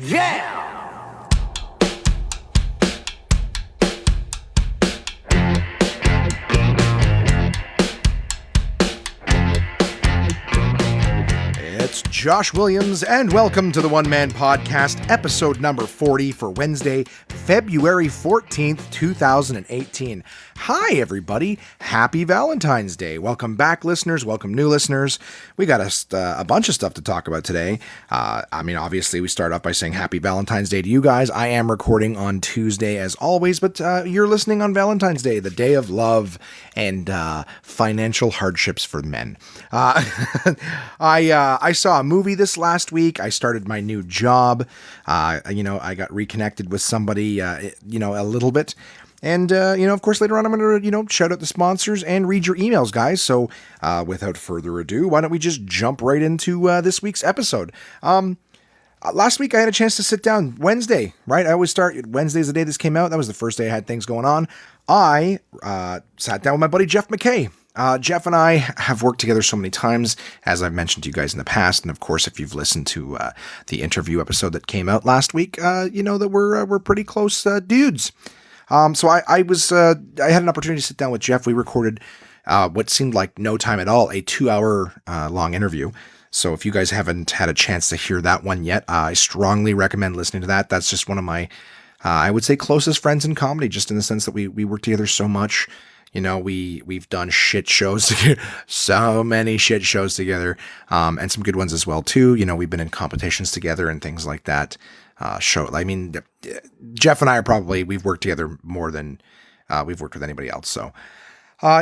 Yeah! It's Josh Williams, and welcome to the One Man Podcast, episode number 40 for Wednesday, February 14th, 2018. Hi, everybody. Happy Valentine's Day. Welcome back, listeners. Welcome, new listeners. We got a bunch of stuff to talk about today. Obviously, we start off by saying Happy Valentine's Day to you guys. I am recording on Tuesday, as always, but you're listening on Valentine's Day, the day of love and financial hardships for men. I saw a movie this last week. I started my new job. I got reconnected with somebody, a little bit. And, of course, later on, I'm going to, shout out the sponsors and read your emails, guys. So without further ado, why don't we just jump right into this week's episode? Last week, I had a chance to sit down Wednesday, right? I always start Wednesday's the day this came out. That was the first day I had things going on. I sat down with my buddy, Jeff McKay. Jeff and I have worked together so many times, as I've mentioned to you guys in the past. And of course, if you've listened to the interview episode that came out last week, you know that we're pretty close dudes. So I had an opportunity to sit down with Jeff. We recorded what seemed like no time at all, a 2-hour long interview. So if you guys haven't had a chance to hear that one yet, I strongly recommend listening to that. That's just one of my, I would say, closest friends in comedy, just in the sense that we work together so much. You know, we've done shit shows together, so many shit shows together, and some good ones as well too. You know, we've been in competitions together and things like that. Jeff and I we've worked together more than we've worked with anybody else. So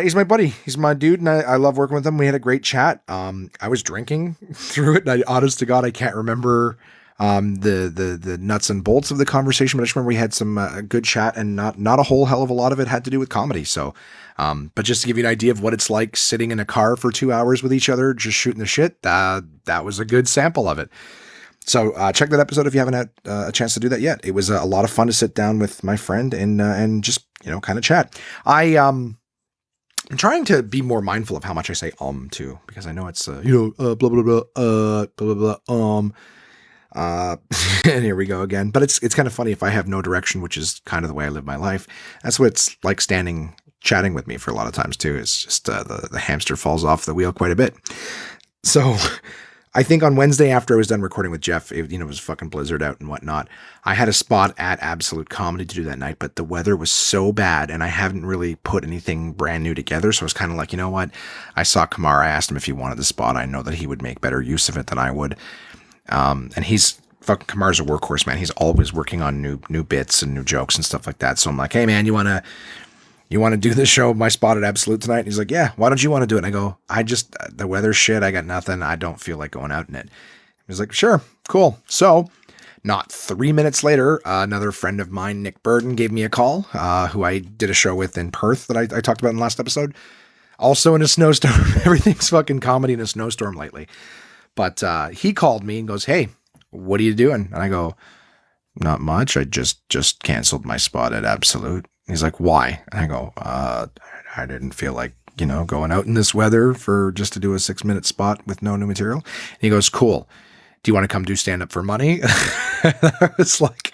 he's my buddy. He's my dude, and I love working with him. We had a great chat. I was drinking through it, and honest to God, I can't remember the nuts and bolts of the conversation, but I just remember we had some good chat, and not a whole hell of a lot of it had to do with comedy. So, but just to give you an idea of what it's like sitting in a car for 2 hours with each other, just shooting the shit, that was a good sample of it. So check that episode if you haven't had a chance to do that yet. It was a lot of fun to sit down with my friend and just, kind of chat. I'm trying to be more mindful of how much I say too, because I know it's blah blah blah blah blah blah and here we go again. But it's kind of funny if I have no direction, which is kind of the way I live my life. That's what it's like chatting with me for a lot of times too. It's just the hamster falls off the wheel quite a bit. So I think on Wednesday after I was done recording with Jeff, it was fucking blizzard out and whatnot. I had a spot at Absolute Comedy to do that night, but the weather was so bad and I haven't really put anything brand new together. So I was kind of like, you know what? I saw Kamar. I asked him if he wanted the spot. I know that he would make better use of it than I would. And Kamar's a workhorse, man. He's always working on new bits and new jokes and stuff like that. So I'm like, hey man, you want to do this show, my spot at Absolute tonight? And he's like, yeah, why don't you want to do it? And I go, the weather's shit. I got nothing. I don't feel like going out in it. He's like, sure, cool. So not 3 minutes later, another friend of mine, Nick Burden, gave me a call, who I did a show with in Perth that I talked about in the last episode. Also in a snowstorm. Everything's fucking comedy in a snowstorm lately. But he called me and goes, hey, what are you doing? And I go, not much. I just canceled my spot at Absolute. He's like, why? And I go, I didn't feel like, going out in this weather just to do a 6-minute spot with no new material. And he goes, cool. Do you want to come do stand up for money? I was like,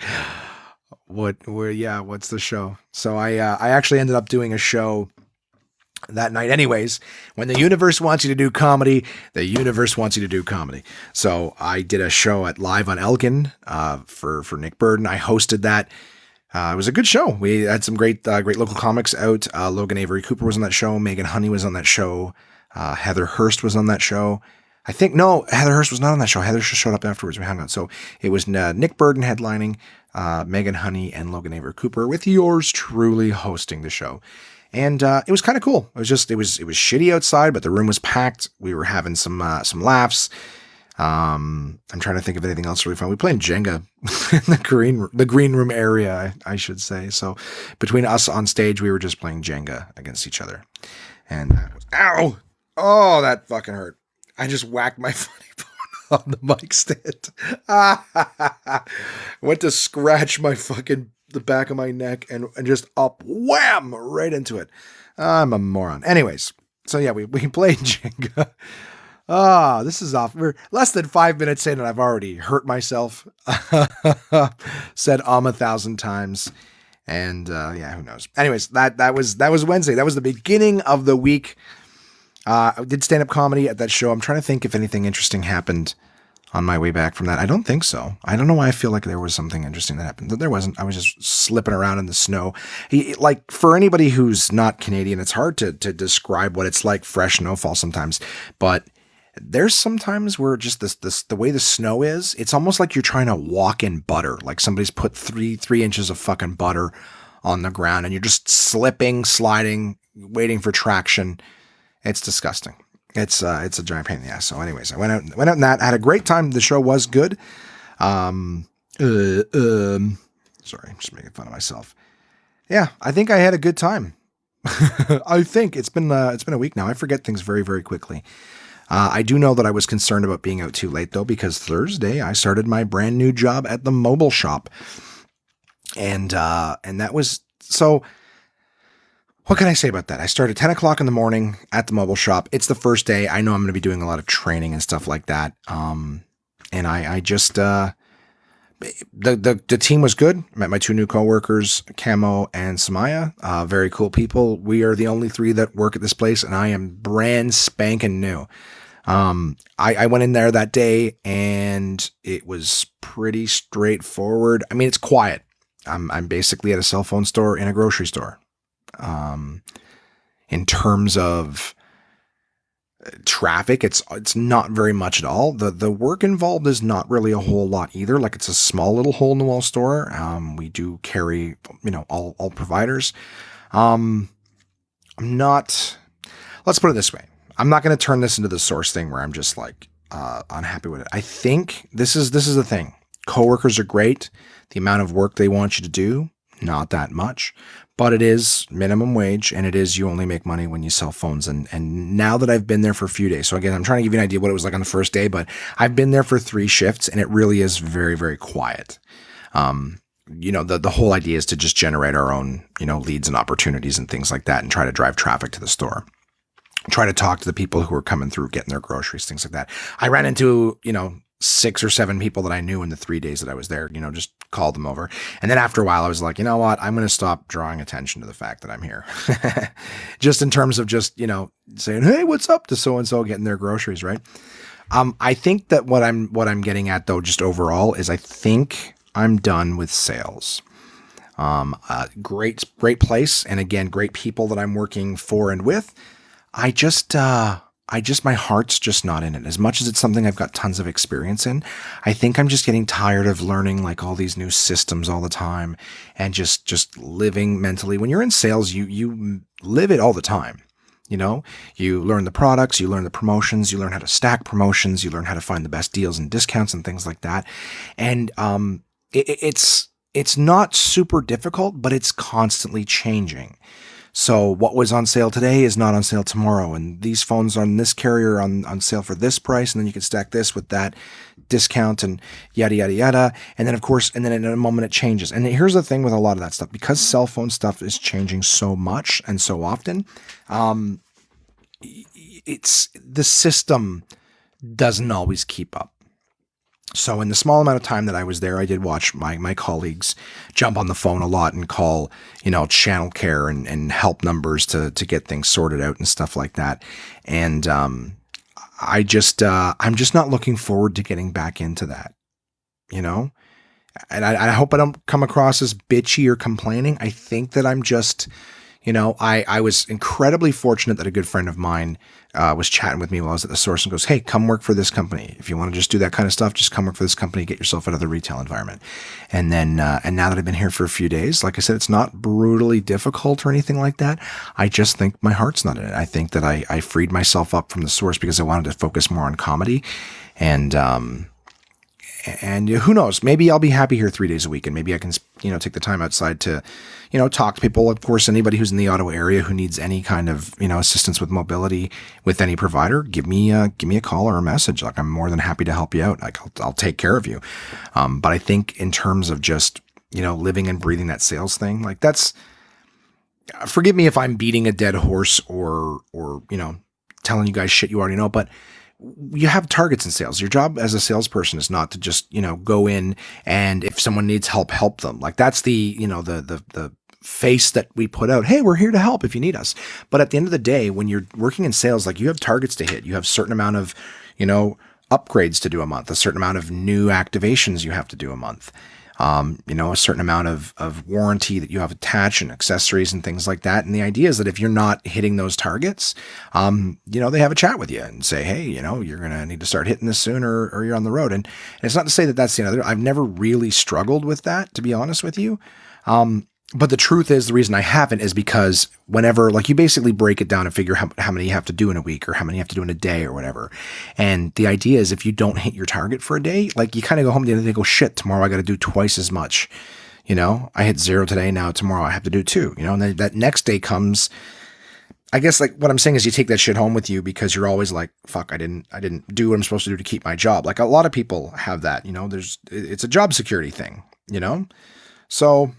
what's the show? So I actually ended up doing a show that night anyways. When the universe wants you to do comedy, the universe wants you to do comedy. So I did a show at Live on Elgin for Nick Burden. I hosted that. It was a good show. We had some great local comics out. Logan Avery Cooper was on that show. Megan Honey was on that show. Heather Hurst was on that show. Heather Hurst was not on that show. Heather just showed up afterwards. We hung out. So it was Nick Burden headlining, Megan Honey, and Logan Avery Cooper, with yours truly hosting the show. And it was kind of cool. It was shitty outside, but the room was packed. We were having some laughs. I'm trying to think of anything else really fun. We played Jenga in the green room area, I should say. So between us on stage, we were just playing Jenga against each other. And ow! Oh, that fucking hurt. I just whacked my funny bone on the mic stand. Went to scratch the back of my neck and just up, wham, right into it. I'm a moron. Anyways, so yeah, we played Jenga. This is off. We're less than 5 minutes in and I've already hurt myself. Said 1,000 times. And yeah, who knows? Anyways, that was Wednesday. That was the beginning of the week. I did stand-up comedy at that show. I'm trying to think if anything interesting happened on my way back from that. I don't think so. I don't know why I feel like there was something interesting that happened. There wasn't. I was just slipping around in the snow. Like, for anybody who's not Canadian, it's hard to describe what it's like fresh snowfall sometimes. But there's sometimes where just the way the snow is, it's almost like you're trying to walk in butter. Like somebody's put three inches of fucking butter on the ground and you're just slipping, sliding, waiting for traction. It's disgusting. It's a giant pain in the ass. So anyways, I went out in that. I had a great time. The show was good. Sorry, I'm just making fun of myself. Yeah, I think I had a good time. I think it's been a week now. I forget things very, very quickly. I do know that I was concerned about being out too late though, because Thursday I started my brand new job at the mobile shop. And that was, so what can I say about that? I started 10 o'clock in the morning at the mobile shop. It's the first day. I know I'm going to be doing a lot of training and stuff like that. And I just, the team was good. I met my two new coworkers, Camo and Samaya. Very cool people. We are the only three that work at this place, and I am brand spanking new. I went in there that day and it was pretty straightforward. I mean, it's quiet. I'm basically at a cell phone store in a grocery store. In terms of traffic, it's not very much at all. The work involved is not really a whole lot either. Like, it's a small little hole in the wall store. We do carry, all providers. I'm not, let's put it this way. I'm not going to turn this into the Source thing where I'm just like, unhappy with it. I think this is the thing. Coworkers are great. The amount of work they want you to do, not that much, but it is minimum wage, and it is, you only make money when you sell phones. And now that I've been there for a few days, so again, I'm trying to give you an idea what it was like on the first day, but I've been there for 3 shifts and it really is very, very quiet. The whole idea is to just generate our own, leads and opportunities and things like that, and try to drive traffic to the store. Try to talk to the people who are coming through, getting their groceries, things like that. I ran into, 6 or 7 people that I knew in the 3 days that I was there, just called them over. And then after a while, I was like, you know what? I'm going to stop drawing attention to the fact that I'm here. Just in terms of just, saying, hey, what's up to so-and-so getting their groceries, right? I think that what I'm getting at though, just overall, is I think I'm done with sales. Great place. And again, great people that I'm working for and with. My heart's just not in it. As much as it's something I've got tons of experience in, I think I'm just getting tired of learning like all these new systems all the time and just living mentally. When you're in sales, you live it all the time. You learn the products, you learn the promotions, you learn how to stack promotions, you learn how to find the best deals and discounts and things like that. And it's not super difficult, but it's constantly changing. So what was on sale today is not on sale tomorrow. And these phones on this carrier on sale for this price. And then you can stack this with that discount and yada, yada, yada. And then, of course, in a moment it changes. And here's the thing with a lot of that stuff, because cell phone stuff is changing so much and so often, it's the system doesn't always keep up. So in the small amount of time that I was there, I did watch my colleagues jump on the phone a lot and call, channel care and help numbers to get things sorted out and stuff like that. And I'm just not looking forward to getting back into that, And I hope I don't come across as bitchy or complaining. I think that I'm just, I was incredibly fortunate that a good friend of mine was chatting with me while I was at the Source and goes, hey, come work for this company. If you want to just do that kind of stuff, just come work for this company, get yourself out of the retail environment. And then, and now that I've been here for a few days, like I said, it's not brutally difficult or anything like that. I just think my heart's not in it. I think that I freed myself up from the Source because I wanted to focus more on comedy. And who knows, maybe I'll be happy here 3 days a week, and maybe I can, take the time outside to, talk to people. Of course, anybody who's in the Ottawa area who needs any kind of, assistance with mobility with any provider, give me a call or a message. Like, I'm more than happy to help you out. Like, I'll take care of you. But I think in terms of just, living and breathing that sales thing, like that's, forgive me if I'm beating a dead horse or, telling you guys shit you already know, but you have targets in sales. Your job as a salesperson is not to just, go in and if someone needs help, help them. Like that's the, the face that we put out. Hey, we're here to help if you need us. But at the end of the day, when you're working in sales, like you have targets to hit, you have a certain amount of, upgrades to do a month, a certain amount of new activations you have to do a month. A certain amount of warranty that you have attached and accessories and things like that. And the idea is that if you're not hitting those targets, they have a chat with you and say, hey, you're going to need to start hitting this soon or you're on the road. And it's not to say that that's the other. I've never really struggled with that, to be honest with you. But the truth is the reason I haven't is because whenever, like you basically break it down and figure how many you have to do in a week or how many you have to do in a day or whatever. And the idea is if you don't hit your target for a day, like you kind of go home at the end of the day and go, shit, tomorrow I got to do twice as much. I hit 0 today. Now tomorrow I have to do 2, and then that next day comes. I guess like what I'm saying is you take that shit home with you because you're always like, fuck, I didn't do what I'm supposed to do to keep my job. Like a lot of people have that, it's a job security thing, so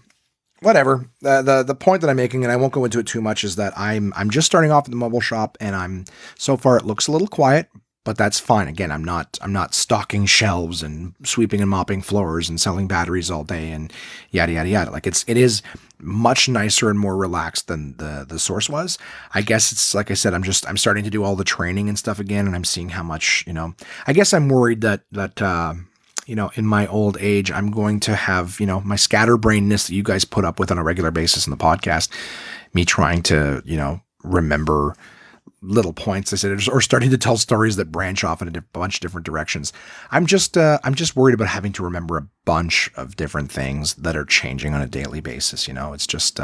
whatever. The point that I'm making, and I won't go into it too much, is that I'm just starting off in the mobile shop, and so far it looks a little quiet, but that's fine. Again, I'm not stocking shelves and sweeping and mopping floors and selling batteries all day and yada yada yada. Like it is much nicer and more relaxed than the source was. I guess it's like I said, I'm starting to do all the training and stuff again, and I'm seeing how much, I guess I'm worried that in my old age, I'm going to have, my scatterbrainness that you guys put up with on a regular basis in the podcast, me trying to, remember little points I said, or starting to tell stories that branch off in a bunch of different directions. I'm just worried about having to remember a bunch of different things that are changing on a daily basis. It's just,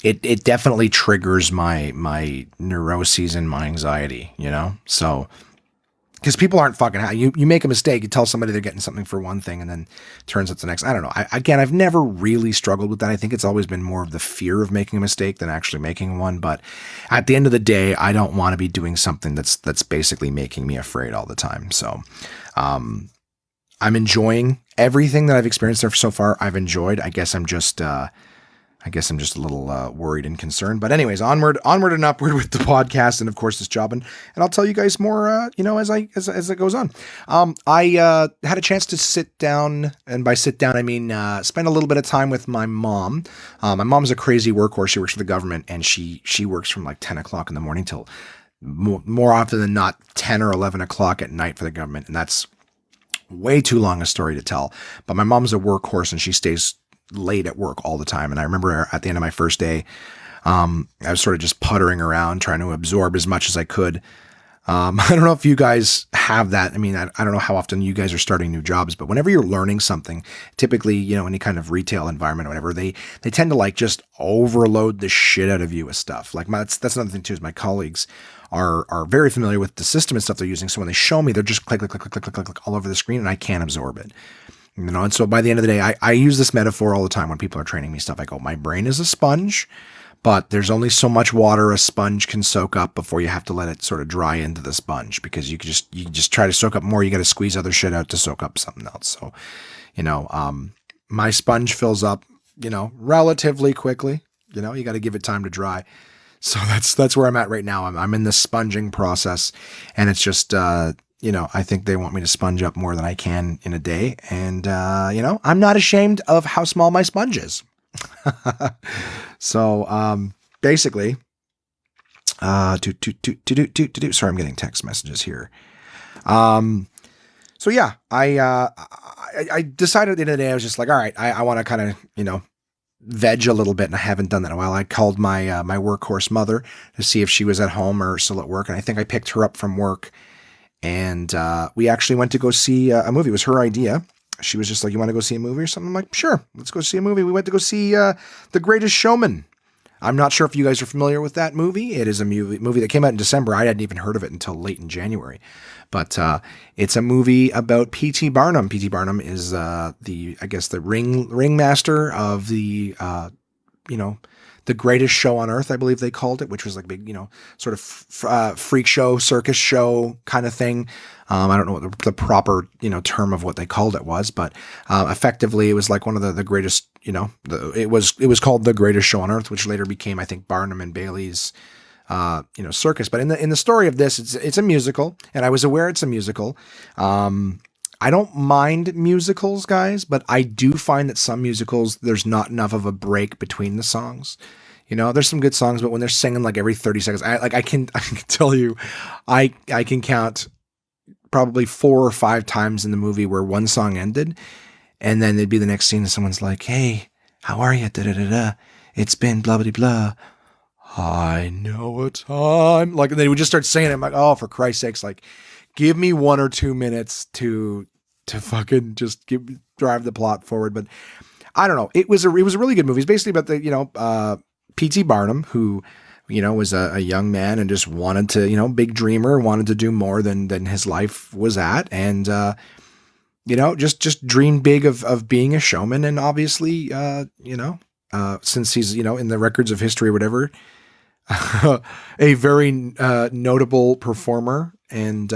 it definitely triggers my neuroses and my anxiety, so. Because people aren't fucking, you make a mistake, you tell somebody they're getting something for one thing and then turns out the next. I don't know. I've never really struggled with that. I think it's always been more of the fear of making a mistake than actually making one. But at the end of the day, I don't want to be doing something that's basically making me afraid all the time. So I'm enjoying everything that I've experienced there so far. I've enjoyed. I guess I'm just a little worried and concerned. But anyways, onward and upward with the podcast and of course this job. And I'll tell you guys more, as it goes on. I had a chance to sit down, and by sit down, I mean spend a little bit of time with my mom. My mom's a crazy workhorse. She works for the government, and she works from like 10 o'clock in the morning till more often than not 10 or 11 o'clock at night for the government. And that's way too long a story to tell. But my mom's a workhorse, and she stays late at work all the time. And I remember at the end of my first day, I was sort of just puttering around trying to absorb as much as I could. I don't know if you guys have that. I mean, I don't know how often you guys are starting new jobs, but whenever you're learning something, typically, any kind of retail environment or whatever, they tend to like just overload the shit out of you with stuff. Like that's another thing too, is my colleagues are very familiar with the system and stuff they're using. So when they show me, they're just click, click, click, click, click, click, click all over the screen, and I can't absorb it. And so by the end of the day, I use this metaphor all the time when people are training me stuff. I go, my brain is a sponge, but there's only so much water a sponge can soak up before you have to let it sort of dry into the sponge, because you just try to soak up more. You got to squeeze other shit out to soak up something else. So, my sponge fills up, relatively quickly. You got to give it time to dry. So that's where I'm at right now. I'm in the sponging process, and it's just, I think they want me to sponge up more than I can in a day. And, I'm not ashamed of how small my sponge is. So, basically, sorry, I'm getting text messages here. So yeah, I decided at the end of the day, I was just like, all right, I want to kind of, veg a little bit, and I haven't done that in a while. I called my, my workhorse mother to see if she was at home or still at work. And I think I picked her up from work, and we actually went to go see a movie. It was her idea. She was just like, you want to go see a movie or something? I'm like, sure, let's go see a movie. We went to go see The Greatest Showman. I'm not sure if you guys are familiar with that movie. It is a movie that came out in December. I hadn't even heard of it until late in January. But it's a movie about P.T. Barnum. P.T. Barnum is the ringmaster of the The Greatest Show on Earth, I believe they called it, which was like big, sort of freak show, circus show kind of thing. I don't know what the proper, term of what they called it was, but effectively it was like one of the greatest, it was called The Greatest Show on Earth, which later became, I think, Barnum and Bailey's circus. But in the story of this, it's a musical, and I was aware it's a musical. I don't mind musicals, guys, but I do find that some musicals, there's not enough of a break between the songs. There's some good songs, but when they're singing like every 30 seconds, I can tell you, I can count probably 4 or 5 times in the movie where one song ended, and then it'd be the next scene and someone's like, "Hey, how are you? Da da da da. It's been blah blah blah. I know a time." Like, they would just start singing it. I'm like, oh, for Christ's sakes, like, give me 1 or 2 minutes to fucking just drive the plot forward. But I don't know. It was a really good movie. It's basically about the, P.T. Barnum, who, was a young man and just wanted to, big dreamer, wanted to do more than his life was at. And, just dreamed big of being a showman. And obviously, since he's, in the records of history or whatever, a very notable performer and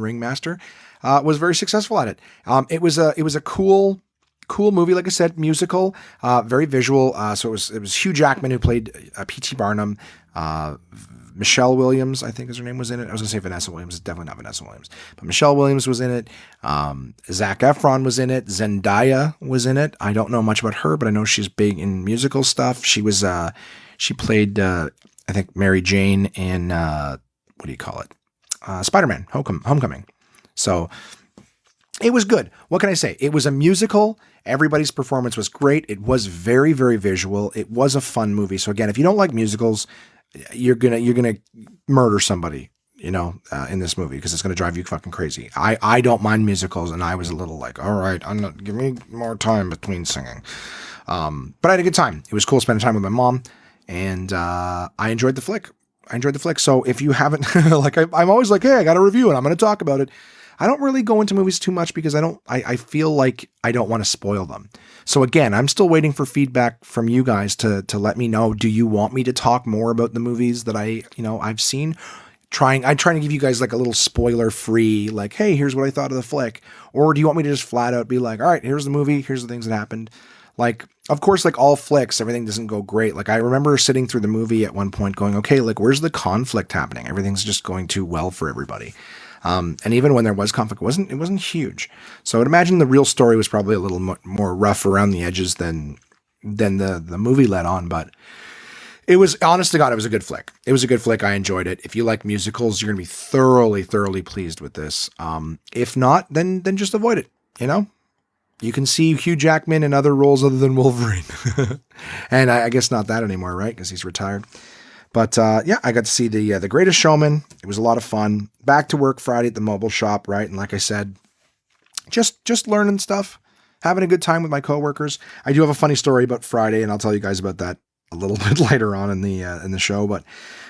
ringmaster, was very successful at it. It was a cool movie, like I said, musical, very visual. So it was Hugh Jackman who played P.T. Barnum. Michelle Williams, I think his name, was in it. I was gonna say Vanessa Williams. It's definitely not Vanessa Williams, but Michelle Williams was in it. Zac Efron was in it. Zendaya was in it. I don't know much about her, but I know she's big in musical stuff. She played, I think, Mary Jane in, what do you call it? Spider-Man Homecoming. So it was good. What can I say? It was a musical. Everybody's performance was great. It was very, very visual. It was a fun movie. So again, if you don't like musicals, you're gonna murder somebody, in this movie, because it's gonna drive you fucking crazy. I don't mind musicals, and I was a little like, all right, give me more time between singing. But I had a good time. It was cool spending time with my mom, and I enjoyed the flick. So if you haven't, like, I'm always like, hey, I got a review and I'm going to talk about it. I don't really go into movies too much because I feel like I don't want to spoil them. So again, I'm still waiting for feedback from you guys to let me know. Do you want me to talk more about the movies that I've seen? I'm trying to give you guys like a little spoiler free, like, hey, here's what I thought of the flick. Or do you want me to just flat out be like, all right, here's the movie. Here's the things that happened. Like, of course, like all flicks, everything doesn't go great. Like, I remember sitting through the movie at one point going, okay, like, where's the conflict happening? Everything's just going too well for everybody. And even when there was conflict, it wasn't huge. So I would imagine the real story was probably a little more rough around the edges than the movie let on. But it was, honest to God, it was a good flick. It was a good flick. I enjoyed it. If you like musicals, you're going to be thoroughly, thoroughly pleased with this. If not, then just avoid it, You can see Hugh Jackman in other roles other than Wolverine. And I guess not that anymore, right? Because he's retired. But yeah, I got to see the Greatest Showman. It was a lot of fun. Back to work Friday at the mobile shop, right? And like I said, just learning stuff, having a good time with my coworkers. I do have a funny story about Friday, and I'll tell you guys about that a little bit later on in the show. But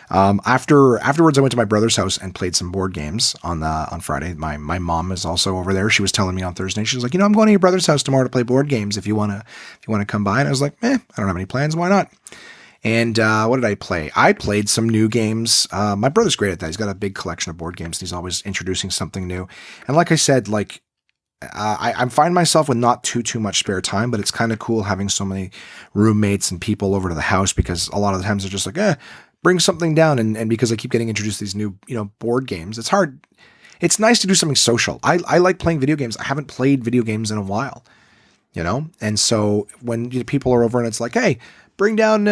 afterwards, I went to my brother's house and played some board games on Friday. My mom is also over there. She was telling me on Thursday, she was like, I'm going to your brother's house tomorrow to play board games. If you want to come by. And I was like, I don't have any plans. Why not? And what did I play? I played some new games. My brother's great at that. He's got a big collection of board games. And he's always introducing something new. And like I said, like, I find myself with not too much spare time, but it's kind of cool having so many roommates and people over to the house, because a lot of the times they're just like, bring something down. And because I keep getting introduced to these new, board games, it's hard. It's nice to do something social. I like playing video games. I haven't played video games in a while, And so when people are over and it's like, hey, bring down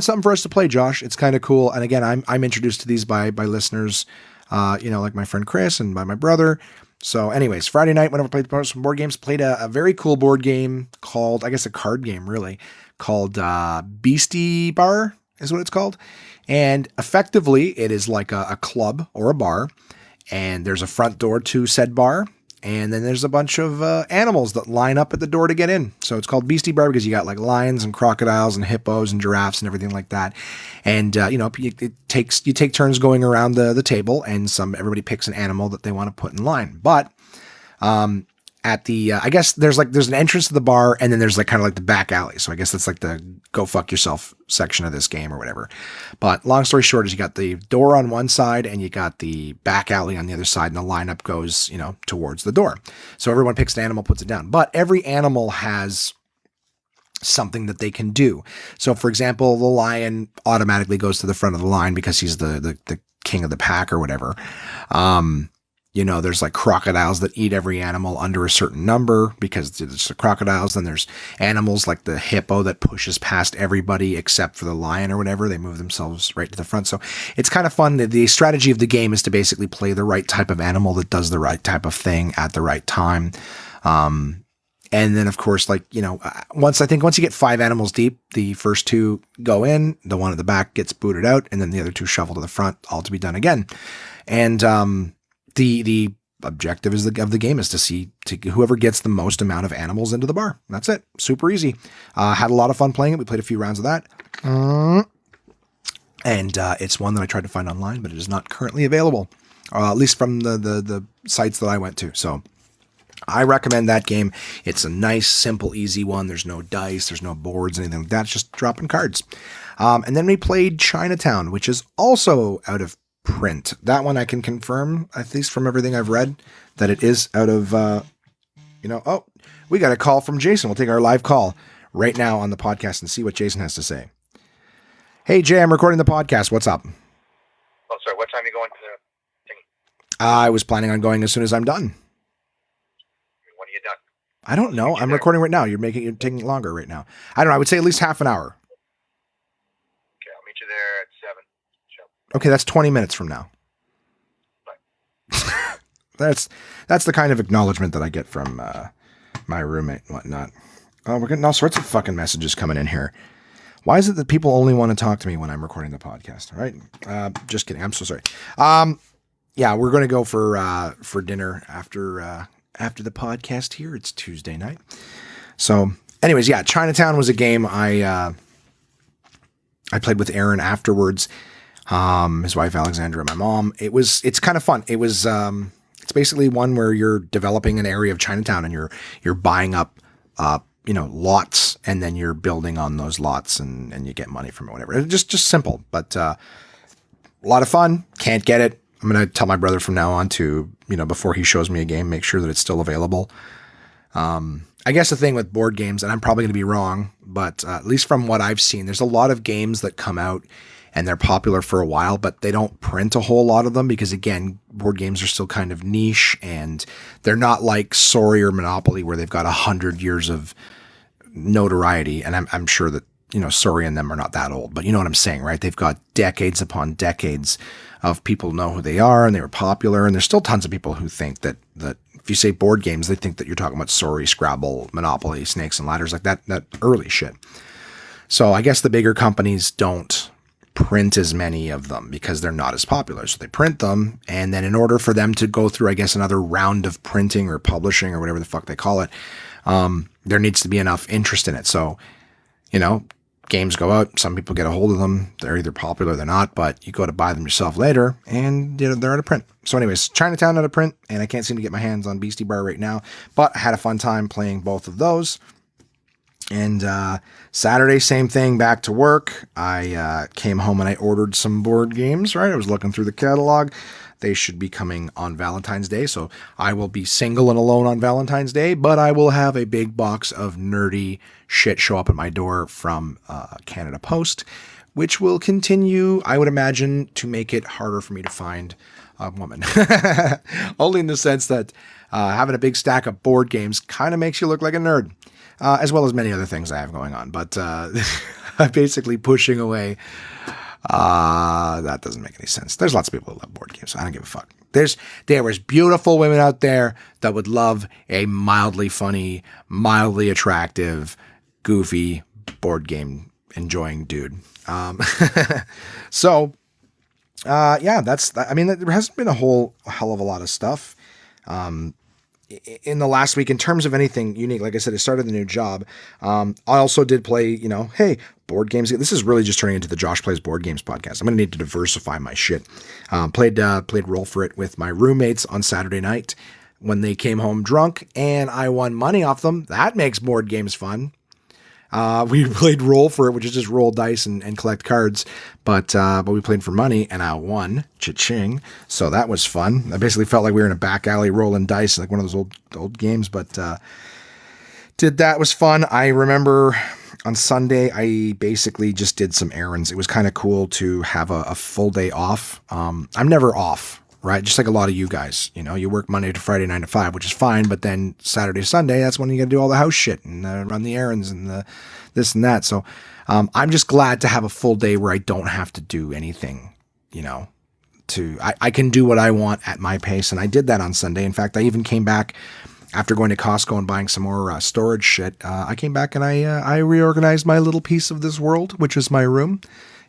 something for us to play, Josh. It's kind of cool. And again, I'm introduced to these by listeners, like my friend Chris and by my brother. So anyways, Friday night, whenever I played some board games, played a very cool board game called, I guess a card game really, called Beastie Bar is what it's called. And effectively, it is like a club or a bar, and there's a front door to said bar. And then there's a bunch of animals that line up at the door to get in. So it's called Beastie Bar because you got like lions and crocodiles and hippos and giraffes and everything like that. And, you take turns going around the table, and everybody picks an animal that they want to put in line. But at the, I guess there's an entrance to the bar, and then there's like kind of like the back alley. So I guess that's like the go fuck yourself section of this game or whatever. But long story short is you got the door on one side and you got the back alley on the other side, and the lineup goes, towards the door. So everyone picks an animal, puts it down. But every animal has something that they can do. So for example, the lion automatically goes to the front of the line because he's the king of the pack or whatever. There's like crocodiles that eat every animal under a certain number because it's the crocodiles. Then there's animals like the hippo that pushes past everybody except for the lion or whatever. They move themselves right to the front. So it's kind of fun. The strategy of the game is to basically play the right type of animal that does the right type of thing at the right time. And then, of course, once you get 5 animals deep, the first 2 go in, the one at the back gets booted out, and then the other 2 shuffle to the front, all to be done again. And the objective of the game is to see whoever gets the most amount of animals into the bar. That's it. Super easy. Had a lot of fun playing it. We played a few rounds of that. And it's one that I tried to find online, but it is not currently available, at least from the sites that I went to. So I recommend that game. It's a nice, simple, easy one. There's no dice. There's no boards, anything like that. It's just dropping cards. And then we played Chinatown, which is also out of print. That one I can confirm, at least from everything I've read, that it is out of, oh, we got a call from Jason. We'll take our live call right now on the podcast and see what Jason has to say. Hey, Jay, I'm recording the podcast. What's up? Oh, sorry. What time are you going to the thing? I was planning on going as soon as I'm done. When are you done? I don't know. I'm recording right now. You're taking longer right now. I don't know. I would say at least half an hour. Okay, I'll meet you there at 7. Okay, that's 20 minutes from now. Bye. That's the kind of acknowledgement that I get from my roommate and whatnot. Oh, we're getting all sorts of fucking messages coming in here. Why is it that people only want to talk to me when I'm recording the podcast? All right. Just kidding. I'm so sorry. Yeah, we're going to go for dinner after the podcast here. It's Tuesday night. So anyways, yeah, Chinatown was a game I played with Aaron afterwards. His wife, Alexandra, and my mom. It's kind of fun. It's basically one where you're developing an area of Chinatown and you're buying up, lots, and then you're building on those lots and you get money from it, whatever. It's just simple, but, a lot of fun. Can't get it. I'm going to tell my brother from now on to, before he shows me a game, make sure that it's still available. I guess the thing with board games, and I'm probably going to be wrong, but at least from what I've seen, there's a lot of games that come out and they're popular for a while, but they don't print a whole lot of them because, again, board games are still kind of niche and they're not like Sorry or Monopoly where they've got 100 years of notoriety. And I'm sure that, Sorry and them are not that old, but you know what I'm saying, right? They've got decades upon decades of people know who they are and they were popular. And there's still tons of people who think that if you say board games, they think that you're talking about Sorry, Scrabble, Monopoly, Snakes and Ladders, like that early shit. So I guess the bigger companies don't print as many of them because they're not as popular. So they print them. And then in order for them to go through, I guess, another round of printing or publishing or whatever the fuck they call it, there needs to be enough interest in it. So, games go out. Some people get a hold of them. They're either popular or they're not, but you go to buy them yourself later and they're out of print. So anyways, Chinatown out of print, and I can't seem to get my hands on Beastie Bar right now, but I had a fun time playing both of those. And Saturday, same thing, back to work. I came home and I ordered some board games, right? I was looking through the catalog. They should be coming on Valentine's Day. So I will be single and alone on Valentine's Day, but I will have a big box of nerdy shit show up at my door from Canada Post, which will continue, I would imagine, to make it harder for me to find a woman. Only in the sense that having a big stack of board games kind of makes you look like a nerd. As well as many other things I have going on. But I'm basically pushing away. That doesn't make any sense. There's lots of people who love board games, so I don't give a fuck. There was beautiful women out there that would love a mildly funny, mildly attractive, goofy board game enjoying dude. So, yeah, I mean, there hasn't been a hell of a lot of stuff. In the last week, in terms of anything unique, like I said, I started the new job. I also did play, hey, board games. This is really just turning into the Josh Plays Board Games podcast. I'm going to need to diversify my shit. Played Roll For It with my roommates on Saturday night when they came home drunk, and I won money off them. That makes board games fun. We played Roll For It, which is just roll dice and collect cards, but we played for money and I won, cha-ching. So that was fun. I basically felt like we were in a back alley rolling dice, like one of those old games, but did that. Was fun. I remember On Sunday, I basically just did some errands. It was kind of cool to have a full day off. I'm never off, right? Just like a lot of you guys, you work Monday to Friday, 9 to 5, which is fine. But then Saturday, Sunday, that's when you got to do all the house shit and run the errands and the this and that. So I'm just glad to have a full day where I don't have to do anything, I can do what I want at my pace. And I did that on Sunday. In fact, I even came back after going to Costco and buying some more storage shit. I came back and I reorganized my little piece of this world, which is my room.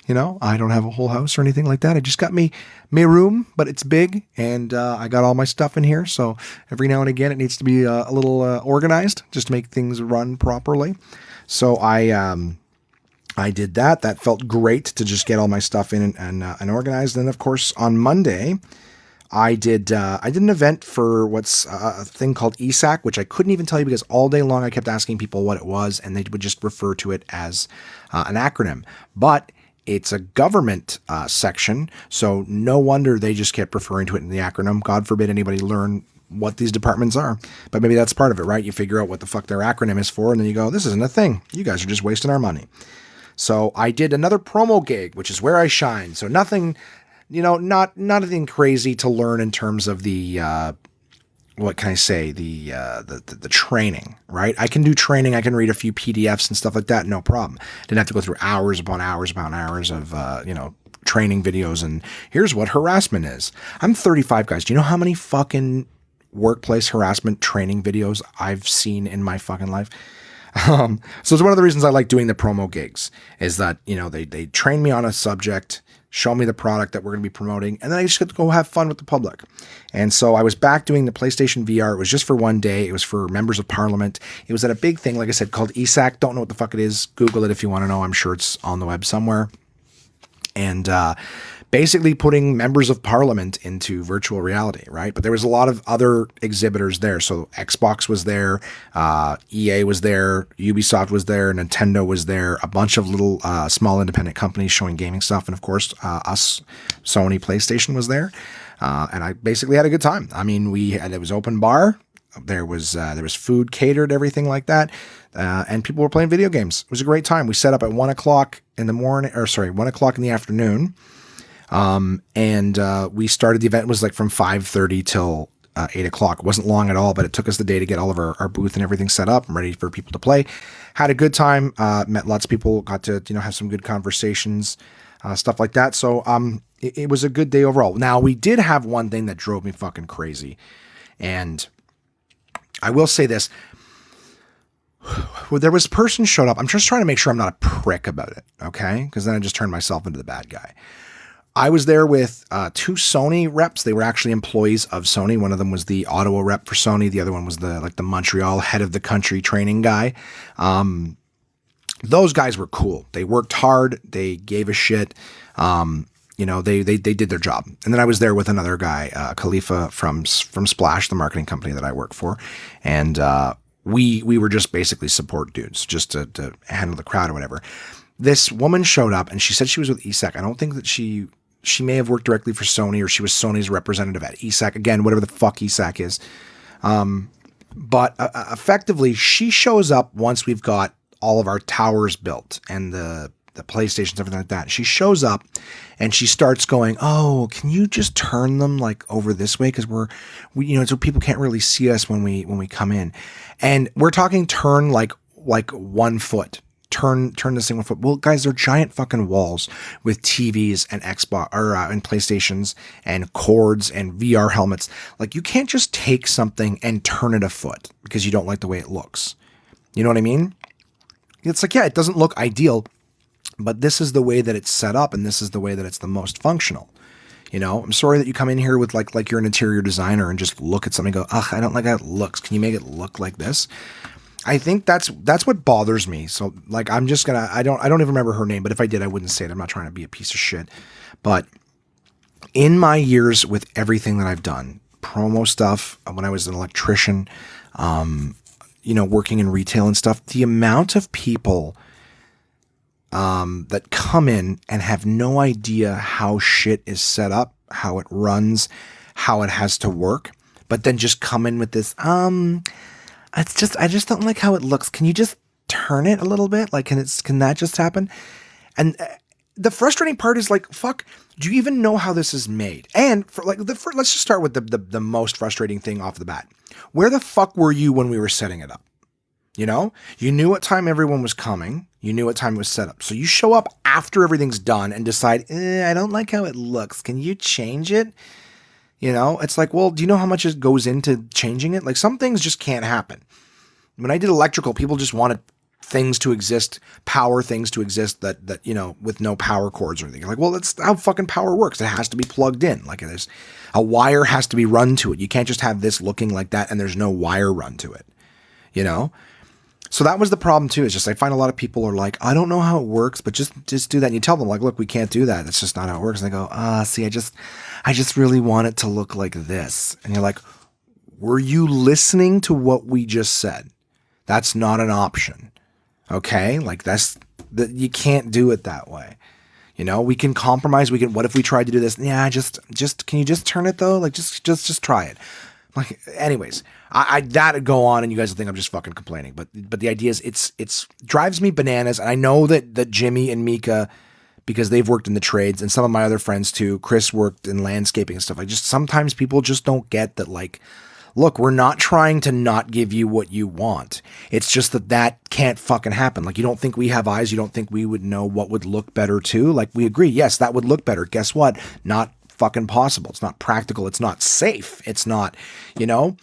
I don't have a whole house or anything like that. I just got me room, but it's big, and I got all my stuff in here. So every now and again, it needs to be a little organized just to make things run properly. So I did that. That felt great to just get all my stuff in and organized. And of course, on Monday, I did an event for what's a thing called ESAC, which I couldn't even tell you because all day long I kept asking people what it was, and they would just refer to it as an acronym. But it's a government section, so no wonder they just kept referring to it in the acronym. God forbid anybody learn what these departments are. But maybe that's part of it, right? You figure out what the fuck their acronym is for, and then you go, this isn't a thing. You guys are just wasting our money. So I did another promo gig, which is where I shine. So nothing, not anything crazy to learn in terms of the, what can I say? The training, right? I can do training. I can read a few PDFs and stuff like that. No problem. Didn't have to go through hours upon hours upon hours of, training videos. And here's what harassment is. I'm 35, guys. Do you know how many fucking workplace harassment training videos I've seen in my fucking life? So it's one of the reasons I like doing the promo gigs is that, they train me on a subject, show me the product that we're going to be promoting, and then I just get to go have fun with the public. And so I was back doing the PlayStation VR. It was just for one day. It was for members of parliament. It was at a big thing, like I said, called ESAC. Don't know what the fuck it is. Google it if you want to know. I'm sure it's on the web somewhere. And, basically putting members of parliament into virtual reality, right? But there was a lot of other exhibitors there. So Xbox was there, EA was there, Ubisoft was there, Nintendo was there, a bunch of little small independent companies showing gaming stuff. And of course, us, Sony, PlayStation was there. And I basically had a good time. I mean, it was open bar. There was food catered, everything like that. And people were playing video games. It was a great time. We set up at 1 o'clock in the morning, 1 o'clock in the afternoon. And we started the event. It was like from 5:30 till 8 o'clock. It wasn't long at all, but it took us the day to get all of our booth and everything set up and ready for people to play. Had a good time, met lots of people, got to, have some good conversations, stuff like that. So, it was a good day overall. Now, we did have one thing that drove me fucking crazy. And I will say this. Well, there was a person showed up. I'm just trying to make sure I'm not a prick about it. Okay. Because then I just turned myself into the bad guy. I was there with two Sony reps. They were actually employees of Sony. One of them was the Ottawa rep for Sony. The other one was the Montreal head of the country training guy. Those guys were cool. They worked hard. They gave a shit. They did their job. And then I was there with another guy, Khalifa from Splash, the marketing company that I work for. And we were just basically support dudes, just to handle the crowd or whatever. This woman showed up and she said she was with ESAC. I don't think that she may have worked directly for Sony, or she was Sony's representative at ESAC. Again, whatever the fuck ESAC is. But effectively, she shows up once we've got all of our towers built and the PlayStations, everything like that. She shows up and she starts going, "Oh, can you just turn them like over this way? Because we so people can't really see us when we come in." And we're talking turn like 1 foot. Turn this thing 1 foot. Well, guys, they're giant fucking walls with TVs and Xbox and PlayStations and cords and VR helmets. Like, you can't just take something and turn it a foot because you don't like the way it looks. You know what I mean? It's like, yeah, it doesn't look ideal, but this is the way that it's set up, and this is the way that it's the most functional. I'm sorry that you come in here with like you're an interior designer and just look at something and go, ugh, I don't like how it looks. Can you make it look like this? I think that's what bothers me. So like, I'm just gonna, I don't even remember her name, but if I did, I wouldn't say it. I'm not trying to be a piece of shit. But in my years with everything that I've done, promo stuff, when I was an electrician, working in retail and stuff, the amount of people that come in and have no idea how shit is set up, how it runs, how it has to work, but then just come in with this, I just don't like how it looks. Can you just turn it a little bit? Like, can that just happen? And the frustrating part is like, fuck, do you even know how this is made? And for like, let's just start with the most frustrating thing off the bat. Where the fuck were you when we were setting it up? You know, you knew what time everyone was coming. You knew what time it was set up. So you show up after everything's done and decide, I don't like how it looks. Can you change it? You know, it's like, well, do you know how much it goes into changing it? Like, some things just can't happen. When I did electrical, people just wanted things to exist, power things to exist that, you know, with no power cords or anything. You're like, well, that's how fucking power works. It has to be plugged in. Like, there's a wire has to be run to it. You can't just have this looking like that and there's no wire run to it, you know? So that was the problem too. Is just I find a lot of people are like, I don't know how it works, but just do that. And you tell them like, look, we can't do that. That's just not how it works. And they go, see, I just really want it to look like this. And you're like, were you listening to what we just said? That's not an option. Okay, like you can't do it that way. You know, we can compromise. What if we tried to do this? Yeah, just can you just turn it though? Like just try it. Like, anyways, I that'd go on, and you guys would think I'm just fucking complaining. But the idea is, it's drives me bananas. And I know that Jimmy and Mika, because they've worked in the trades, and some of my other friends too. Chris worked in landscaping and stuff. Like, just sometimes people just don't get that. Like, look, we're not trying to not give you what you want. It's just that can't fucking happen. Like, you don't think we have eyes? You don't think we would know what would look better too? Like, we agree, yes, that would look better. Guess what? Not fucking possible. It's not practical. It's not safe. It's not, you know,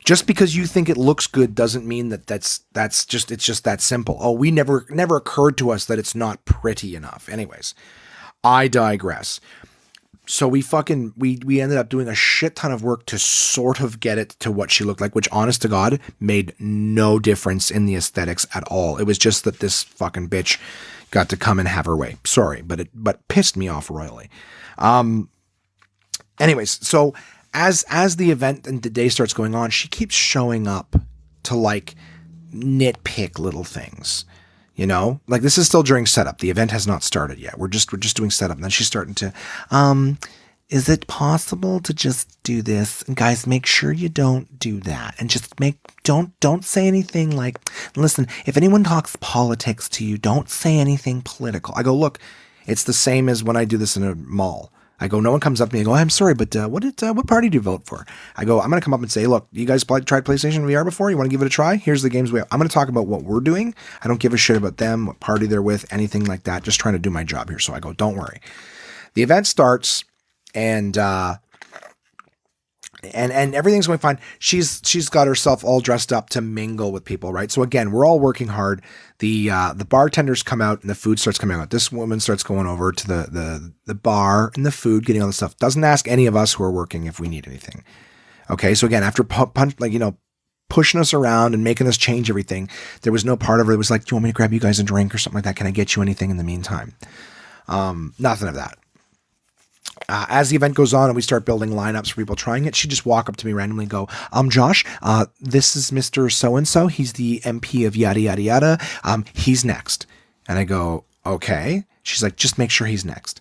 just because you think it looks good doesn't mean it's just that simple. Oh, we never occurred to us that it's not pretty enough. Anyways, I digress. So we ended up doing a shit ton of work to sort of get it to what she looked like, which, honest to God, made no difference in the aesthetics at all. It was just that this fucking bitch got to come and have her way. Sorry, but pissed me off royally. Anyways, so as the event and the day starts going on, she keeps showing up to like nitpick little things, you know, like this is still during setup. The event has not started yet. We're just doing setup. And then she's starting to, is it possible to just do this? And guys, make sure you don't do that. And just don't say anything like, listen, if anyone talks politics to you, don't say anything political. I go, look, it's the same as when I do this in a mall. I go, no one comes up to me and go, I'm sorry, but what party do you vote for? I go, I'm going to come up and say, look, you guys tried PlayStation VR before? You want to give it a try? Here's the games we have. I'm going to talk about what we're doing. I don't give a shit about them, what party they're with, anything like that. Just trying to do my job here. So I go, don't worry. The event starts and everything's going fine. She's got herself all dressed up to mingle with people, right? So again, we're all working hard. The bartenders come out and the food starts coming out. This woman starts going over to the bar and the food, getting all the stuff. Doesn't ask any of us who are working if we need anything. Okay, so again, after pushing us around and making us change everything, there was no part of it that was like, do you want me to grab you guys a drink or something like that? Can I get you anything in the meantime? Nothing of that. As the event goes on and we start building lineups for people trying it, she just walk up to me randomly and go, Josh, this is Mr. So-and-so. He's the MP of yada, yada, yada. He's next. And I go, okay. She's like, just make sure he's next.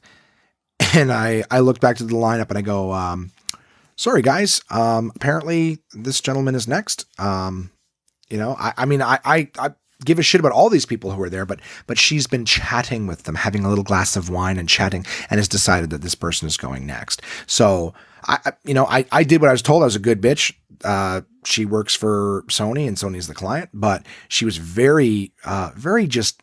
And I looked back to the lineup and I go, sorry guys. Apparently this gentleman is next. You know, I give a shit about all these people who are there, but she's been chatting with them, having a little glass of wine and chatting, and has decided that this person is going next. So I did what I was told. I was a good bitch. She works for Sony and Sony's the client, but she was very just,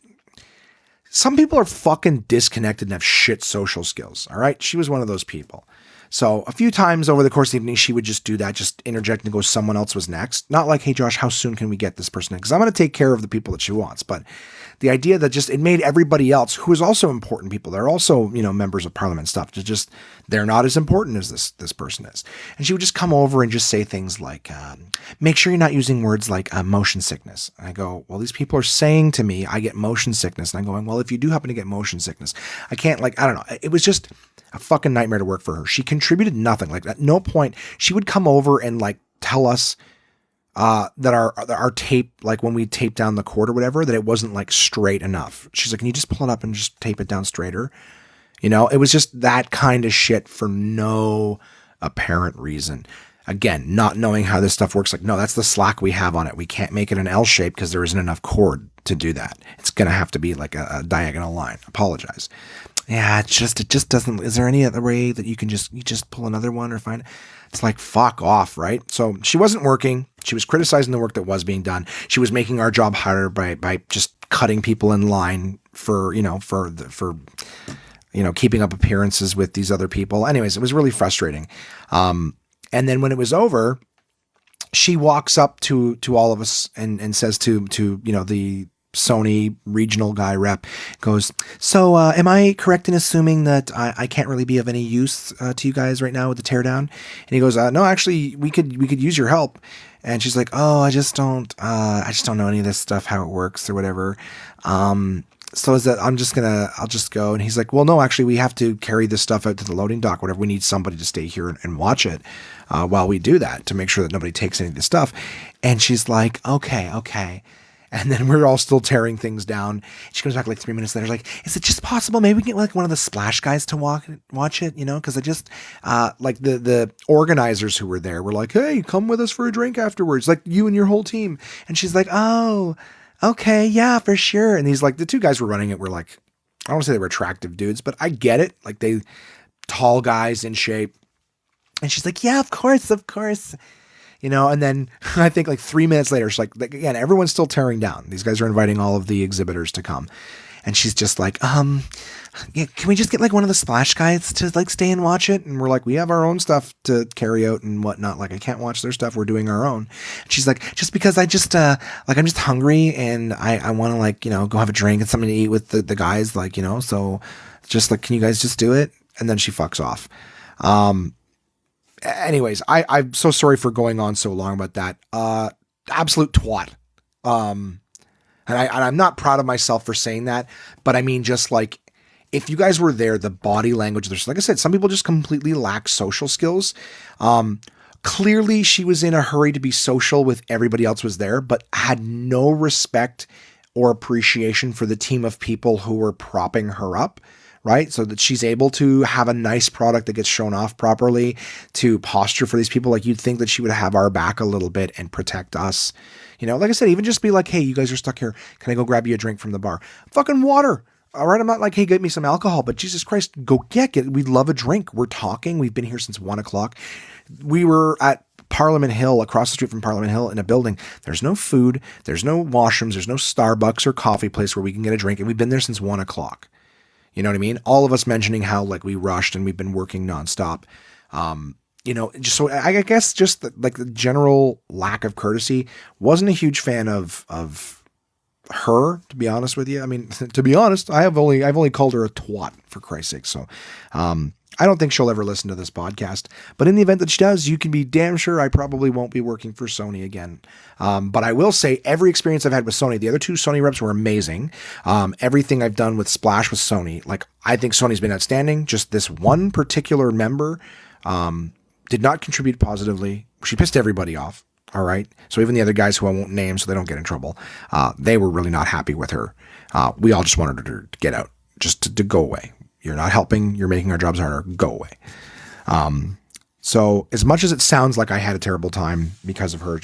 some people are fucking disconnected and have shit social skills. All right. She was one of those people. So a few times over the course of the evening, she would just do that, just interject and go, someone else was next. Not like, hey, Josh, how soon can we get this person in? Because I'm going to take care of the people that she wants. But the idea that just, it made everybody else, who is also important people, they're also, you know, members of parliament and stuff, to just, they're not as important as this person is. And she would just come over and just say things like, make sure you're not using words like motion sickness. And I go, well, these people are saying to me, I get motion sickness. And I'm going, well, if you do happen to get motion sickness, I can't, like, I don't know. It was just a fucking nightmare to work for her. She contributed nothing. Like, at no point, she would come over and like tell us that our tape, like when we taped down the cord or whatever, that it wasn't like straight enough. She's like, can you just pull it up and just tape it down straighter? You know, it was just that kind of shit for no apparent reason. Again, not knowing how this stuff works. Like, no, that's the slack we have on it. We can't make it an L shape because there isn't enough cord to do that. It's going to have to be like a diagonal line. Apologize. Yeah, it just doesn't. Is there any other way that you just pull another one or find? It's like, fuck off, right? So she wasn't working. She was criticizing the work that was being done. She was making our job harder by just cutting people in line for keeping up appearances with these other people. Anyways, it was really frustrating. And then when it was over, she walks up to all of us and says to the Sony regional guy rep, goes, so am I correct in assuming that I can't really be of any use to you guys right now with the teardown? And he goes, no, actually we could use your help. And she's like, oh, I just don't know any of this stuff, how it works or whatever. So is that I'll just go. And he's like, well, no, actually we have to carry this stuff out to the loading dock, whatever. We need somebody to stay here and watch it while we do that to make sure that nobody takes any of the stuff. And she's like, okay. And then we're all still tearing things down. She comes back like 3 minutes later, like, is it just possible? Maybe we can get like one of the splash guys to watch it, Cause I just, like the organizers who were there were like, hey, come with us for a drink afterwards. Like you and your whole team. And she's like, oh, okay. Yeah, for sure. And these like, the two guys were running it were like, I don't want to say they were attractive dudes, but I get it. Like they tall guys in shape. And she's like, yeah, of course. And then I think like 3 minutes later, she's like, again, everyone's still tearing down. These guys are inviting all of the exhibitors to come. And she's just like, yeah, can we just get like one of the splash guys to like stay and watch it? And we're like, we have our own stuff to carry out and whatnot. Like I can't watch their stuff. We're doing our own. And she's like, just because I'm just hungry and I want to like, go have a drink and something to eat with the guys, like, so just like, can you guys just do it? And then she fucks off. Anyways, I'm so sorry for going on so long about that. Absolute twat. And I'm not proud of myself for saying that, but I mean, just like, if you guys were there, the body language, there's, like I said, some people just completely lack social skills. Clearly she was in a hurry to be social with everybody else was there, but had no respect or appreciation for the team of people who were propping her up. Right? So that she's able to have a nice product that gets shown off properly, to posture for these people. Like you'd think that she would have our back a little bit and protect us. Like I said, even just be like, hey, you guys are stuck here. Can I go grab you a drink from the bar? Fucking water. All right. I'm not like, hey, get me some alcohol, but Jesus Christ, go get it. We'd love a drink. We're talking. We've been here since 1 o'clock. We were at Parliament Hill, across the street from Parliament Hill, in a building. There's no food. There's no washrooms. There's no Starbucks or coffee place where we can get a drink. And we've been there since 1 o'clock. You know what I mean? All of us mentioning how like we rushed and we've been working nonstop. Just so I guess just the general lack of courtesy. Wasn't a huge fan of her, to be honest with you. I mean, to be honest, I've only called her a twat, for Christ's sake. So, I don't think she'll ever listen to this podcast, but in the event that she does, you can be damn sure I probably won't be working for Sony again. But I will say every experience I've had with Sony, the other two Sony reps were amazing. Everything I've done with Splash with Sony, like I think Sony's been outstanding. Just this one particular member, did not contribute positively. She pissed everybody off. All right. So even the other guys who I won't name so they don't get in trouble, they were really not happy with her. We all just wanted her to get out, just to go away. You're not helping. You're making our jobs harder. Go away. So as much as it sounds like I had a terrible time because of her,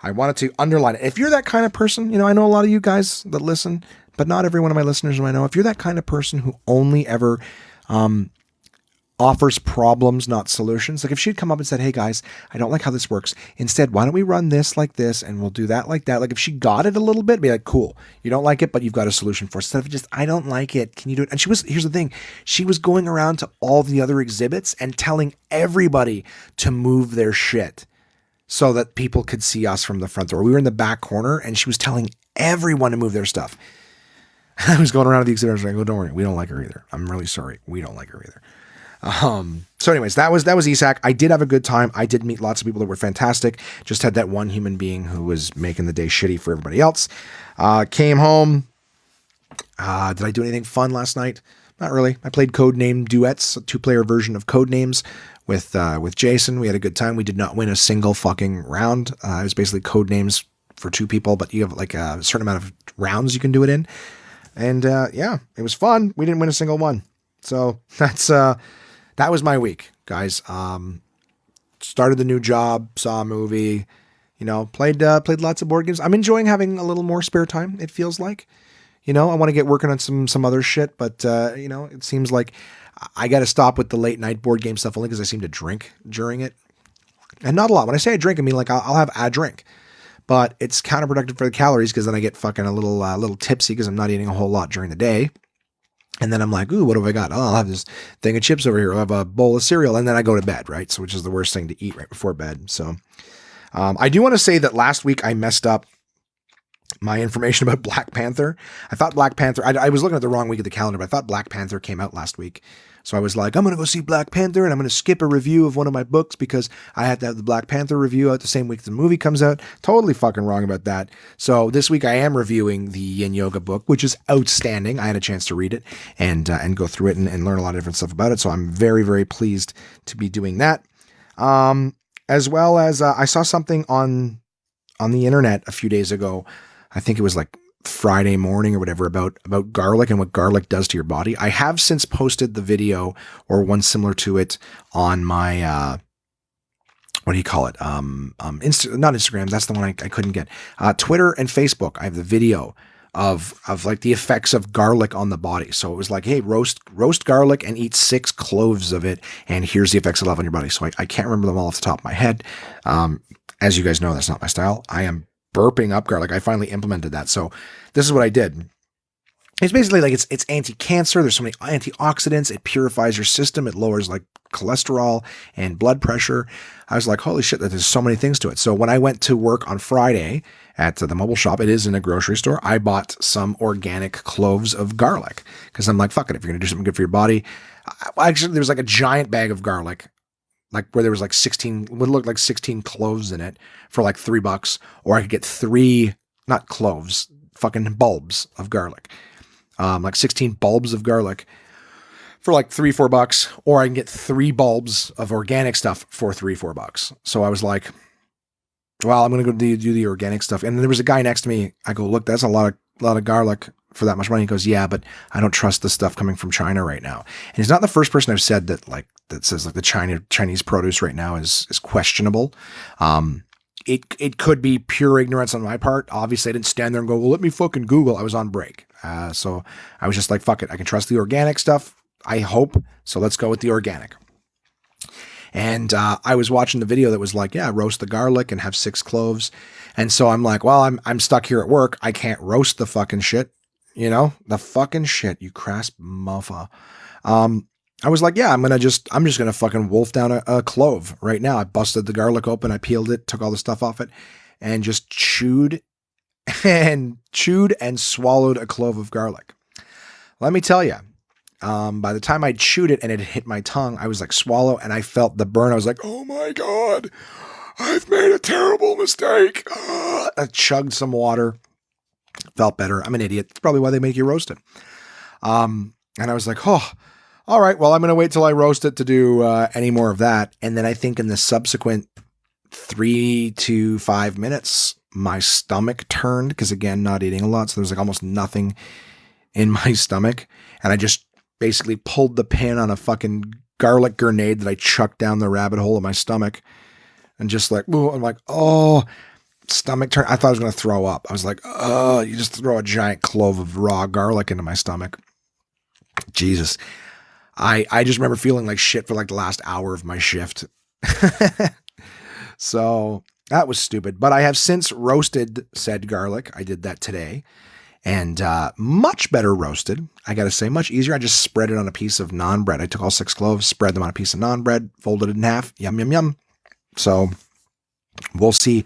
I wanted to underline it. If you're that kind of person, I know a lot of you guys that listen, but not every one of my listeners I know. If you're that kind of person who only ever offers problems, not solutions. Like if she'd come up and said, hey guys, I don't like how this works. Instead, why don't we run this like this and we'll do that like that. Like if she got it a little bit, be like, cool, you don't like it, but you've got a solution for it. Instead of just, I don't like it. Can you do it? And here's the thing. She was going around to all the other exhibits and telling everybody to move their shit so that people could see us from the front door. We were in the back corner and she was telling everyone to move their stuff. I was going around to the exhibitors like, oh, don't worry. We don't like her either. I'm really sorry. We don't like her either. So anyways, that was ESAC. I did have a good time. I did meet lots of people that were fantastic. Just had that one human being who was making the day shitty for everybody else. Came home. Did I do anything fun last night? Not really. I played Codename Duets, a 2-player version of Codenames with Jason. We had a good time. We did not win a single fucking round. It was basically Codenames for 2 people, but you have like a certain amount of rounds you can do it in. And, yeah, it was fun. We didn't win a single one. So that was my week, guys. Started the new job, saw a movie, Played lots of board games. I'm enjoying having a little more spare time. It feels like, I want to get working on some other shit, but it seems like I got to stop with the late night board game stuff only because I seem to drink during it, and not a lot. When I say I drink, I mean like I'll have a drink, but it's counterproductive for the calories because then I get fucking a little tipsy because I'm not eating a whole lot during the day. And then I'm like, ooh, what have I got? Oh, I'll have this thing of chips over here. I'll have a bowl of cereal. And then I go to bed, right? So, which is the worst thing to eat right before bed. So, I do want to say that last week I messed up my information about Black Panther. I thought Black Panther, I was looking at the wrong week of the calendar, but I thought Black Panther came out last week. So I was like, I'm going to go see Black Panther and I'm going to skip a review of one of my books because I had to have the Black Panther review out the same week the movie comes out. Totally fucking wrong about that. So this week I am reviewing the Yin Yoga book, which is outstanding. I had a chance to read it and go through it and learn a lot of different stuff about it. So I'm very, very pleased to be doing that. As well as I saw something on the internet a few days ago. I think it was like Friday morning or whatever about garlic and what garlic does to your body. I have since posted the video or one similar to it on my, what do you call it? Not Instagram. That's the one I couldn't get. Twitter and Facebook. I have the video of like the effects of garlic on the body. So it was like, hey, roast garlic and eat 6 cloves of it. And here's the effects it'll have on your body. So I can't remember them all off the top of my head. As you guys know, that's not my style. I am burping up garlic. I finally implemented that. So this is what I did. It's basically like it's anti-cancer. There's so many antioxidants. It purifies your system. It lowers like cholesterol and blood pressure. I was like, holy shit, there's so many things to it. So when I went to work on Friday at the mobile shop, it is in a grocery store, I bought some organic cloves of garlic because I'm like, fuck it. If you're going to do something good for your body. Actually, there was like a giant bag of garlic, like where there was like 16, would look like 16 cloves in it for like $3, or I could get 3, not cloves, fucking bulbs of garlic. Like 16 bulbs of garlic for like $3-4, or I can get 3 bulbs of organic stuff for $3-4. So I was like, well, I'm going to go do the organic stuff. And then there was a guy next to me. I go, look, that's a lot of garlic for that much money. He goes, yeah, but I don't trust the stuff coming from China right now. And he's not the first person I've said that says like the Chinese produce right now is questionable. It could be pure ignorance on my part. Obviously I didn't stand there and go, well, let me fucking Google. I was on break. So I was just like, fuck it. I can trust the organic stuff. I hope. So let's go with the organic. And I was watching the video that was like, yeah, roast the garlic and have 6 cloves. And so I'm like, well, I'm stuck here at work. I can't roast the fucking shit. The fucking shit, you crass moffa. I was like, yeah, I'm just going to fucking wolf down a clove right now. I busted the garlic open. I peeled it, took all the stuff off it, and just chewed and swallowed a clove of garlic. Let me tell you, by the time I chewed it and it hit my tongue, I was like swallow and I felt the burn. I was like, oh my God, I've made a terrible mistake. I chugged some water, felt better. I'm an idiot. That's probably why they make you roast it. And I was like, oh, all right, well, I'm going to wait till I roast it to do any more of that. And then I think in the subsequent 3 to 5 minutes, my stomach turned because, again, not eating a lot. So there was like almost nothing in my stomach. And I just basically pulled the pin on a fucking garlic grenade that I chucked down the rabbit hole of my stomach. And just like, ooh, I'm like, oh, stomach turn. I thought I was going to throw up. I was like, oh, you just throw a giant clove of raw garlic into my stomach. Jesus. I just remember feeling like shit for like the last hour of my shift. So that was stupid. But I have since roasted said garlic. I did that today. And much better roasted. I got to say, much easier. I just spread it on a piece of naan bread. I took all 6 cloves, spread them on a piece of naan bread, folded it in half. Yum, yum, yum. So we'll see.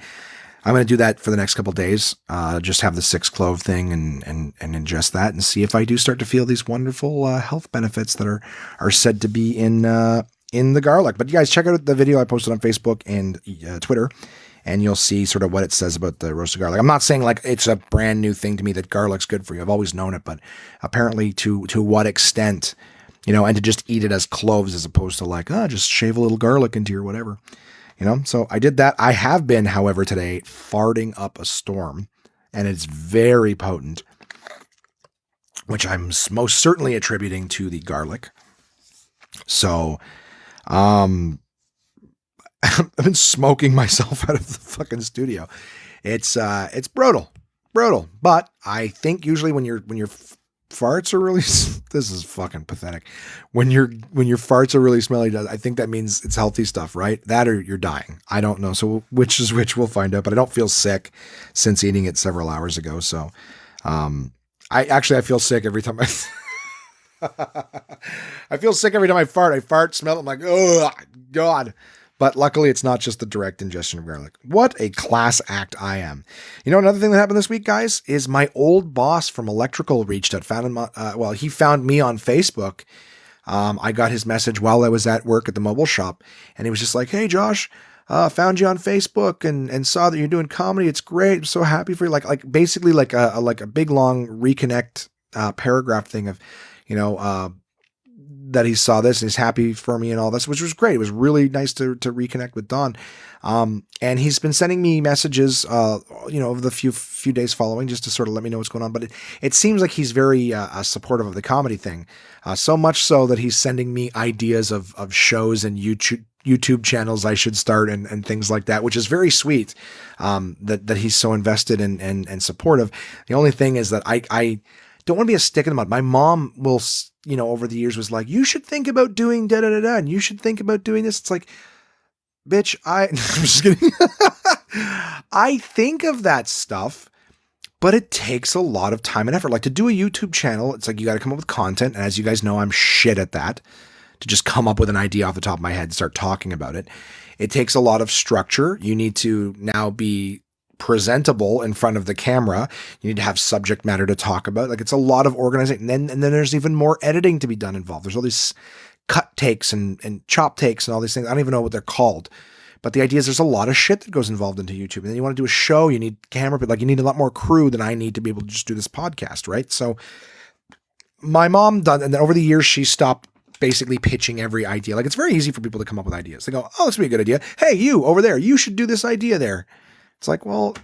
I'm going to do that for the next couple of days. Just have the 6 clove thing and ingest that and see if I do start to feel these wonderful health benefits that are said to be in the garlic. But you guys check out the video I posted on Facebook and Twitter, and you'll see sort of what it says about the roasted garlic. I'm not saying like it's a brand new thing to me that garlic's good for you. I've always known it, but apparently to what extent, and to just eat it as cloves as opposed to like, just shave a little garlic into your whatever. So I did that. I have been, however, today farting up a storm, and it's very potent, which I'm most certainly attributing to the garlic. So, I've been smoking myself out of the fucking studio. It's brutal. But I think usually when your farts are really, this is fucking pathetic. When your farts are really smelly, I think that means it's healthy stuff, right? That or you're dying. I don't know. So which is which, we'll find out, but I don't feel sick since eating it several hours ago. So, I feel sick every time I feel sick every time I fart. I fart, smell it. I'm like, oh God. But luckily, it's not just the direct ingestion of garlic. What a class act I am. You know, another thing that happened this week, guys, is my old boss from electrical reached out. He found me on Facebook. I got his message while I was at work at the mobile shop. And he was just like, hey, Josh, found you on Facebook and saw that you're doing comedy. It's great. I'm so happy for you. Like basically like a big, long reconnect paragraph thing of, that he saw this and he's happy for me and all this, which was great. It was really nice to reconnect with Don. And he's been sending me messages, over the few days following just to sort of let me know what's going on. But it seems like he's very supportive of the comedy thing. So much so that he's sending me ideas of shows and YouTube channels I should start and things like that, which is very sweet. That he's so invested and supportive. The only thing is that I don't want to be a stick in the mud. My mom will, over the years was like, you should think about doing da-da-da-da, and you should think about doing this. It's like, bitch, I'm just kidding. I think of that stuff, but it takes a lot of time and effort. Like to do a YouTube channel, it's like you got to come up with content. And as you guys know, I'm shit at that. To just come up with an idea off the top of my head and start talking about it. It takes a lot of structure. You need to now be presentable in front of the camera. You need to have subject matter to talk about. Like it's a lot of organizing. And then there's even more editing to be done involved. There's all these cut takes and chop takes and all these things. I don't even know what they're called. But the idea is there's a lot of shit that goes involved into YouTube. And then you want to do a show, you need camera, but like you need a lot more crew than I need to be able to just do this podcast, right? So my mom done, and then over the years she stopped basically pitching every idea. Like it's very easy for people to come up with ideas. They go, oh, this would be a good idea. Hey, you over there, you should do this idea there. It's like, well,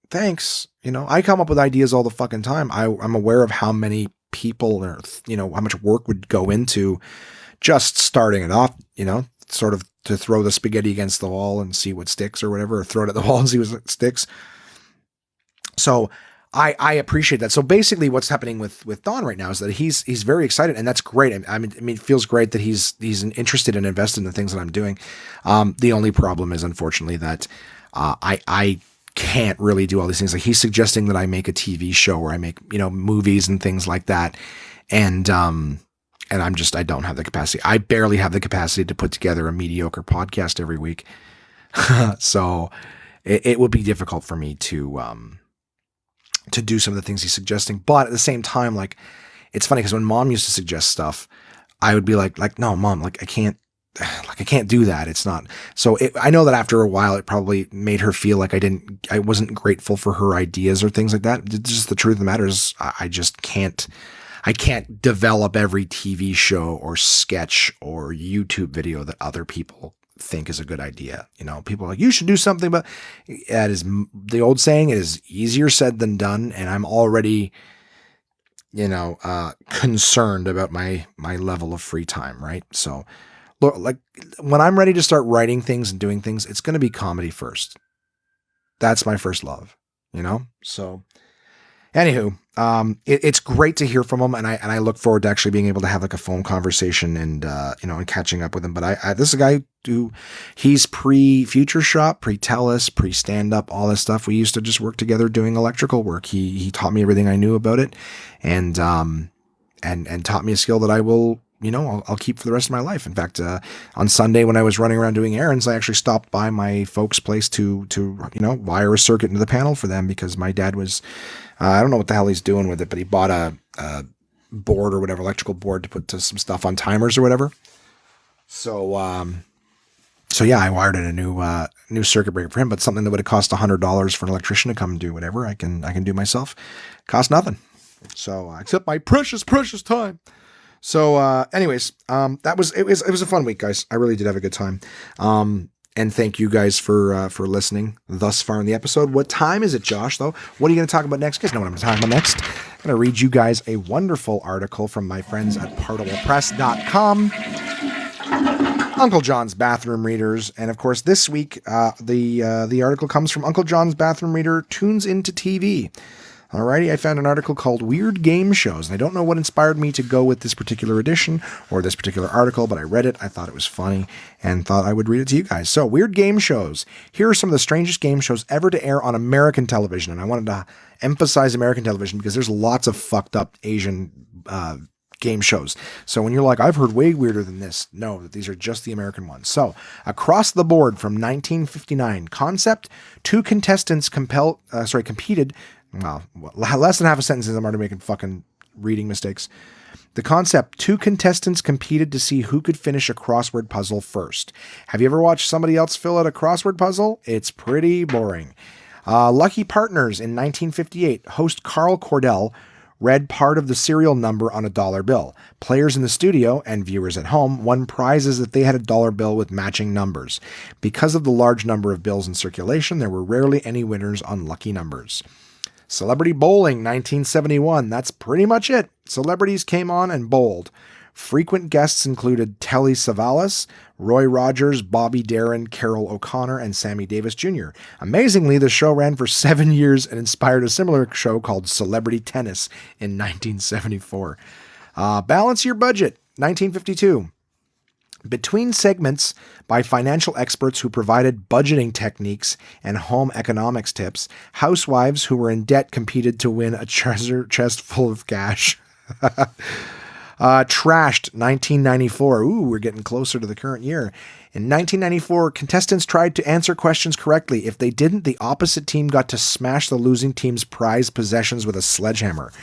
thanks. I come up with ideas all the fucking time. I'm aware of how many people or, how much work would go into just starting it off, sort of to throw the spaghetti against the wall and see what sticks or whatever, or throw it at the wall and see what sticks. So I appreciate that. So basically what's happening with Don right now is that he's very excited, and that's great. I mean, it feels great that he's interested and invested in the things that I'm doing. The only problem is unfortunately that, I can't really do all these things. Like he's suggesting that I make a TV show where I make, movies and things like that. And I don't have the capacity. I barely have the capacity to put together a mediocre podcast every week. So it would be difficult for me to do some of the things he's suggesting. But at the same time, like, it's funny because when Mom used to suggest stuff, I would be like, no, Mom, I can't do that. It's not. So I know that after a while, it probably made her feel like I wasn't grateful for her ideas or things like that. It's just the truth of the matter is I just can't. I can't develop every TV show or sketch or YouTube video that other people think is a good idea. People are like, you should do something, but that is the old saying, it is easier said than done. And I'm already, concerned about my level of free time. Right. So look, like when I'm ready to start writing things and doing things, it's going to be comedy first. That's my first love, so anywho, it's great to hear from him, and I look forward to actually being able to have like a phone conversation and and catching up with him. But this is a guy who he's pre-Future Shop, pre-Tellus, pre-stand up, all this stuff. We used to just work together doing electrical work. He taught me everything I knew about it, and taught me a skill that I will. I'll keep for the rest of my life. In fact, on Sunday when I was running around doing errands, I actually stopped by my folks' place to wire a circuit into the panel for them because my dad was, I don't know what the hell he's doing with it, but he bought a board or whatever, electrical board to put to some stuff on timers or whatever. So yeah, I wired in a new circuit breaker for him, but something that would have cost $100 for an electrician to come and do whatever I can do myself. Cost nothing. So except my precious time. So, anyways, it was a fun week, guys. I really did have a good time. And thank you guys for listening thus far in the episode. What time is it, Josh, though? What are you going to talk about next? You guys know what I'm talking about next. I'm going to read you guys a wonderful article from my friends at partiblepress.com Uncle John's Bathroom Readers. And of course, this week, the article comes from Uncle John's Bathroom Reader Tunes Into TV. Alrighty, I found an article called Weird Game Shows. And I don't know what inspired me to go with this particular edition or this particular article, but I read it. I thought it was funny and thought I would read it to you guys. So, Weird Game Shows. Here are some of the strangest game shows ever to air on American television. And I wanted to emphasize American television because there's lots of fucked up Asian game shows. So when you're like, I've heard way weirder than this, no, these are just the American ones. So across the board from 1959, concept, 2 contestants competed. Well, less than half a sentence I'm already making fucking reading mistakes. The concept, 2 contestants competed to see who could finish a crossword puzzle first. Have you ever watched somebody else fill out a crossword puzzle? It's pretty boring. Lucky Partners in 1958, host Carl Cordell read part of the serial number on a dollar bill. Players in the studio and viewers at home won prizes if they had a dollar bill with matching numbers. Because of the large number of bills in circulation, there were rarely any winners on lucky numbers. Celebrity Bowling, 1971. That's pretty much it. Celebrities came on and bowled. Frequent guests included Telly Savalas, Roy Rogers, Bobby Darin, Carol O'Connor, and Sammy Davis Jr. Amazingly, the show ran for 7 years and inspired a similar show called Celebrity Tennis in 1974. Balance Your Budget, 1952. Between segments by financial experts who provided budgeting techniques and home economics tips, housewives who were in debt competed to win a treasure chest full of cash. Trashed, 1994. Ooh, we're getting closer to the current year. In 1994, contestants tried to answer questions correctly. If they didn't, the opposite team got to smash the losing team's prized possessions with a sledgehammer.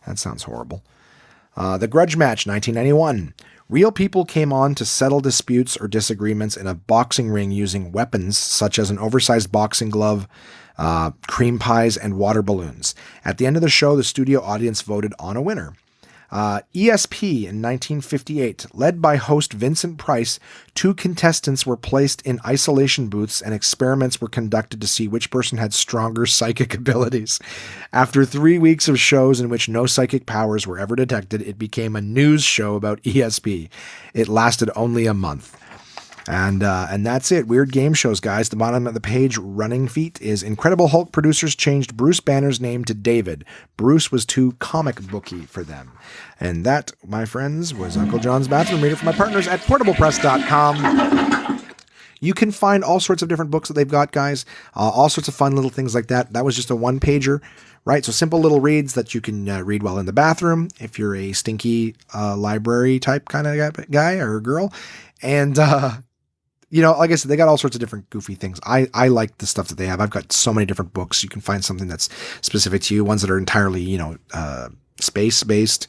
That sounds horrible. The Grudge Match, 1991. Real people came on to settle disputes or disagreements in a boxing ring using weapons such as an oversized boxing glove, cream pies, and water balloons. At the end of the show, the studio audience voted on a winner. ESP in 1958, led by host Vincent Price, 2 contestants were placed in isolation booths and experiments were conducted to see which person had stronger psychic abilities. After 3 weeks of shows in which no psychic powers were ever detected, it became a news show about ESP. It lasted only a month. And that's it. Weird game shows, guys. The bottom of the page, running feet, is Incredible Hulk producers changed Bruce Banner's name to David. Bruce was too comic booky for them. And that, my friends, was Uncle John's Bathroom Reader for my partners at portablepress.com. You can find all sorts of different books that they've got, guys. All sorts of fun little things like that. That was just a 1-pager, right? So simple little reads that you can read while in the bathroom if you're a stinky library type kind of guy or girl. And, like I said, they got all sorts of different goofy things. I like the stuff that they have. I've got so many different books. You can find something that's specific to you, ones that are entirely, space-based,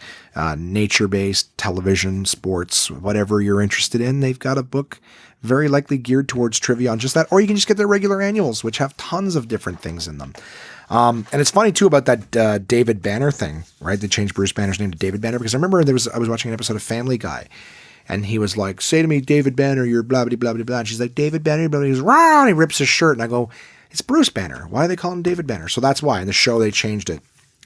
nature-based, television, sports, whatever you're interested in. They've got a book very likely geared towards trivia on just that. Or you can just get their regular annuals, which have tons of different things in them. And it's funny, too, about that David Banner thing, right? They changed Bruce Banner's name to David Banner because I remember I was watching an episode of Family Guy. And he was like, say to me, David Banner, you're blah, blah, blah, blah, blah. And she's like, David Banner, blah, blah. He's rah, and he rips his shirt. And I go, it's Bruce Banner. Why do they call him David Banner? So that's why. In the show, they changed it.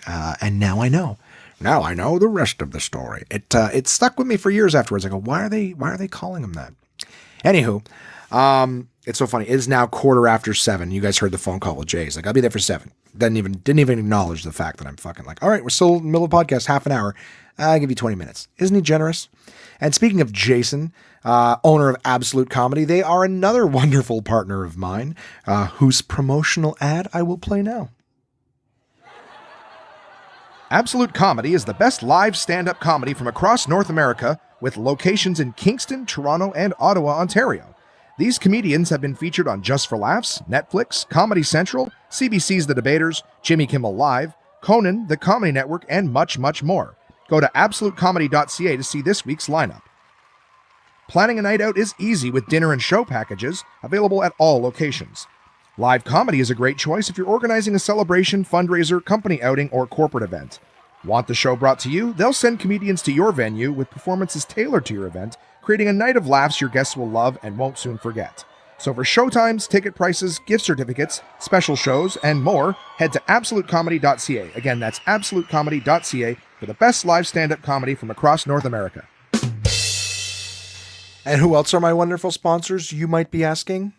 And now I know. Now I know the rest of the story. It stuck with me for years afterwards. I go, why are they calling him that? Anywho, it's so funny. It is now 7:15. You guys heard the phone call with Jay. He's like, I'll be there for 7. Didn't even acknowledge the fact that I'm fucking like, all right, we're still in the middle of the podcast, half an hour. I'll give you 20 minutes. Isn't he generous? And speaking of Jason, owner of Absolute Comedy, they are another wonderful partner of mine, whose promotional ad I will play now. Absolute Comedy is the best live stand-up comedy from across North America, with locations in Kingston, Toronto, and Ottawa, Ontario. These comedians have been featured on Just for Laughs, Netflix, Comedy Central, CBC's The Debaters, Jimmy Kimmel Live, Conan, The Comedy Network, and much, much more. Go to absolutecomedy.ca to see this week's lineup. Planning a night out is easy with dinner and show packages available at all locations. Live comedy is a great choice if you're organizing a celebration, fundraiser, company outing, or corporate event. Want the show brought to you? They'll send comedians to your venue with performances tailored to your event, creating a night of laughs your guests will love and won't soon forget. So for showtimes, ticket prices, gift certificates, special shows, and more, head to absolutecomedy.ca. Again, that's absolutecomedy.ca for the best live stand-up comedy from across North America. And who else are my wonderful sponsors, you might be asking?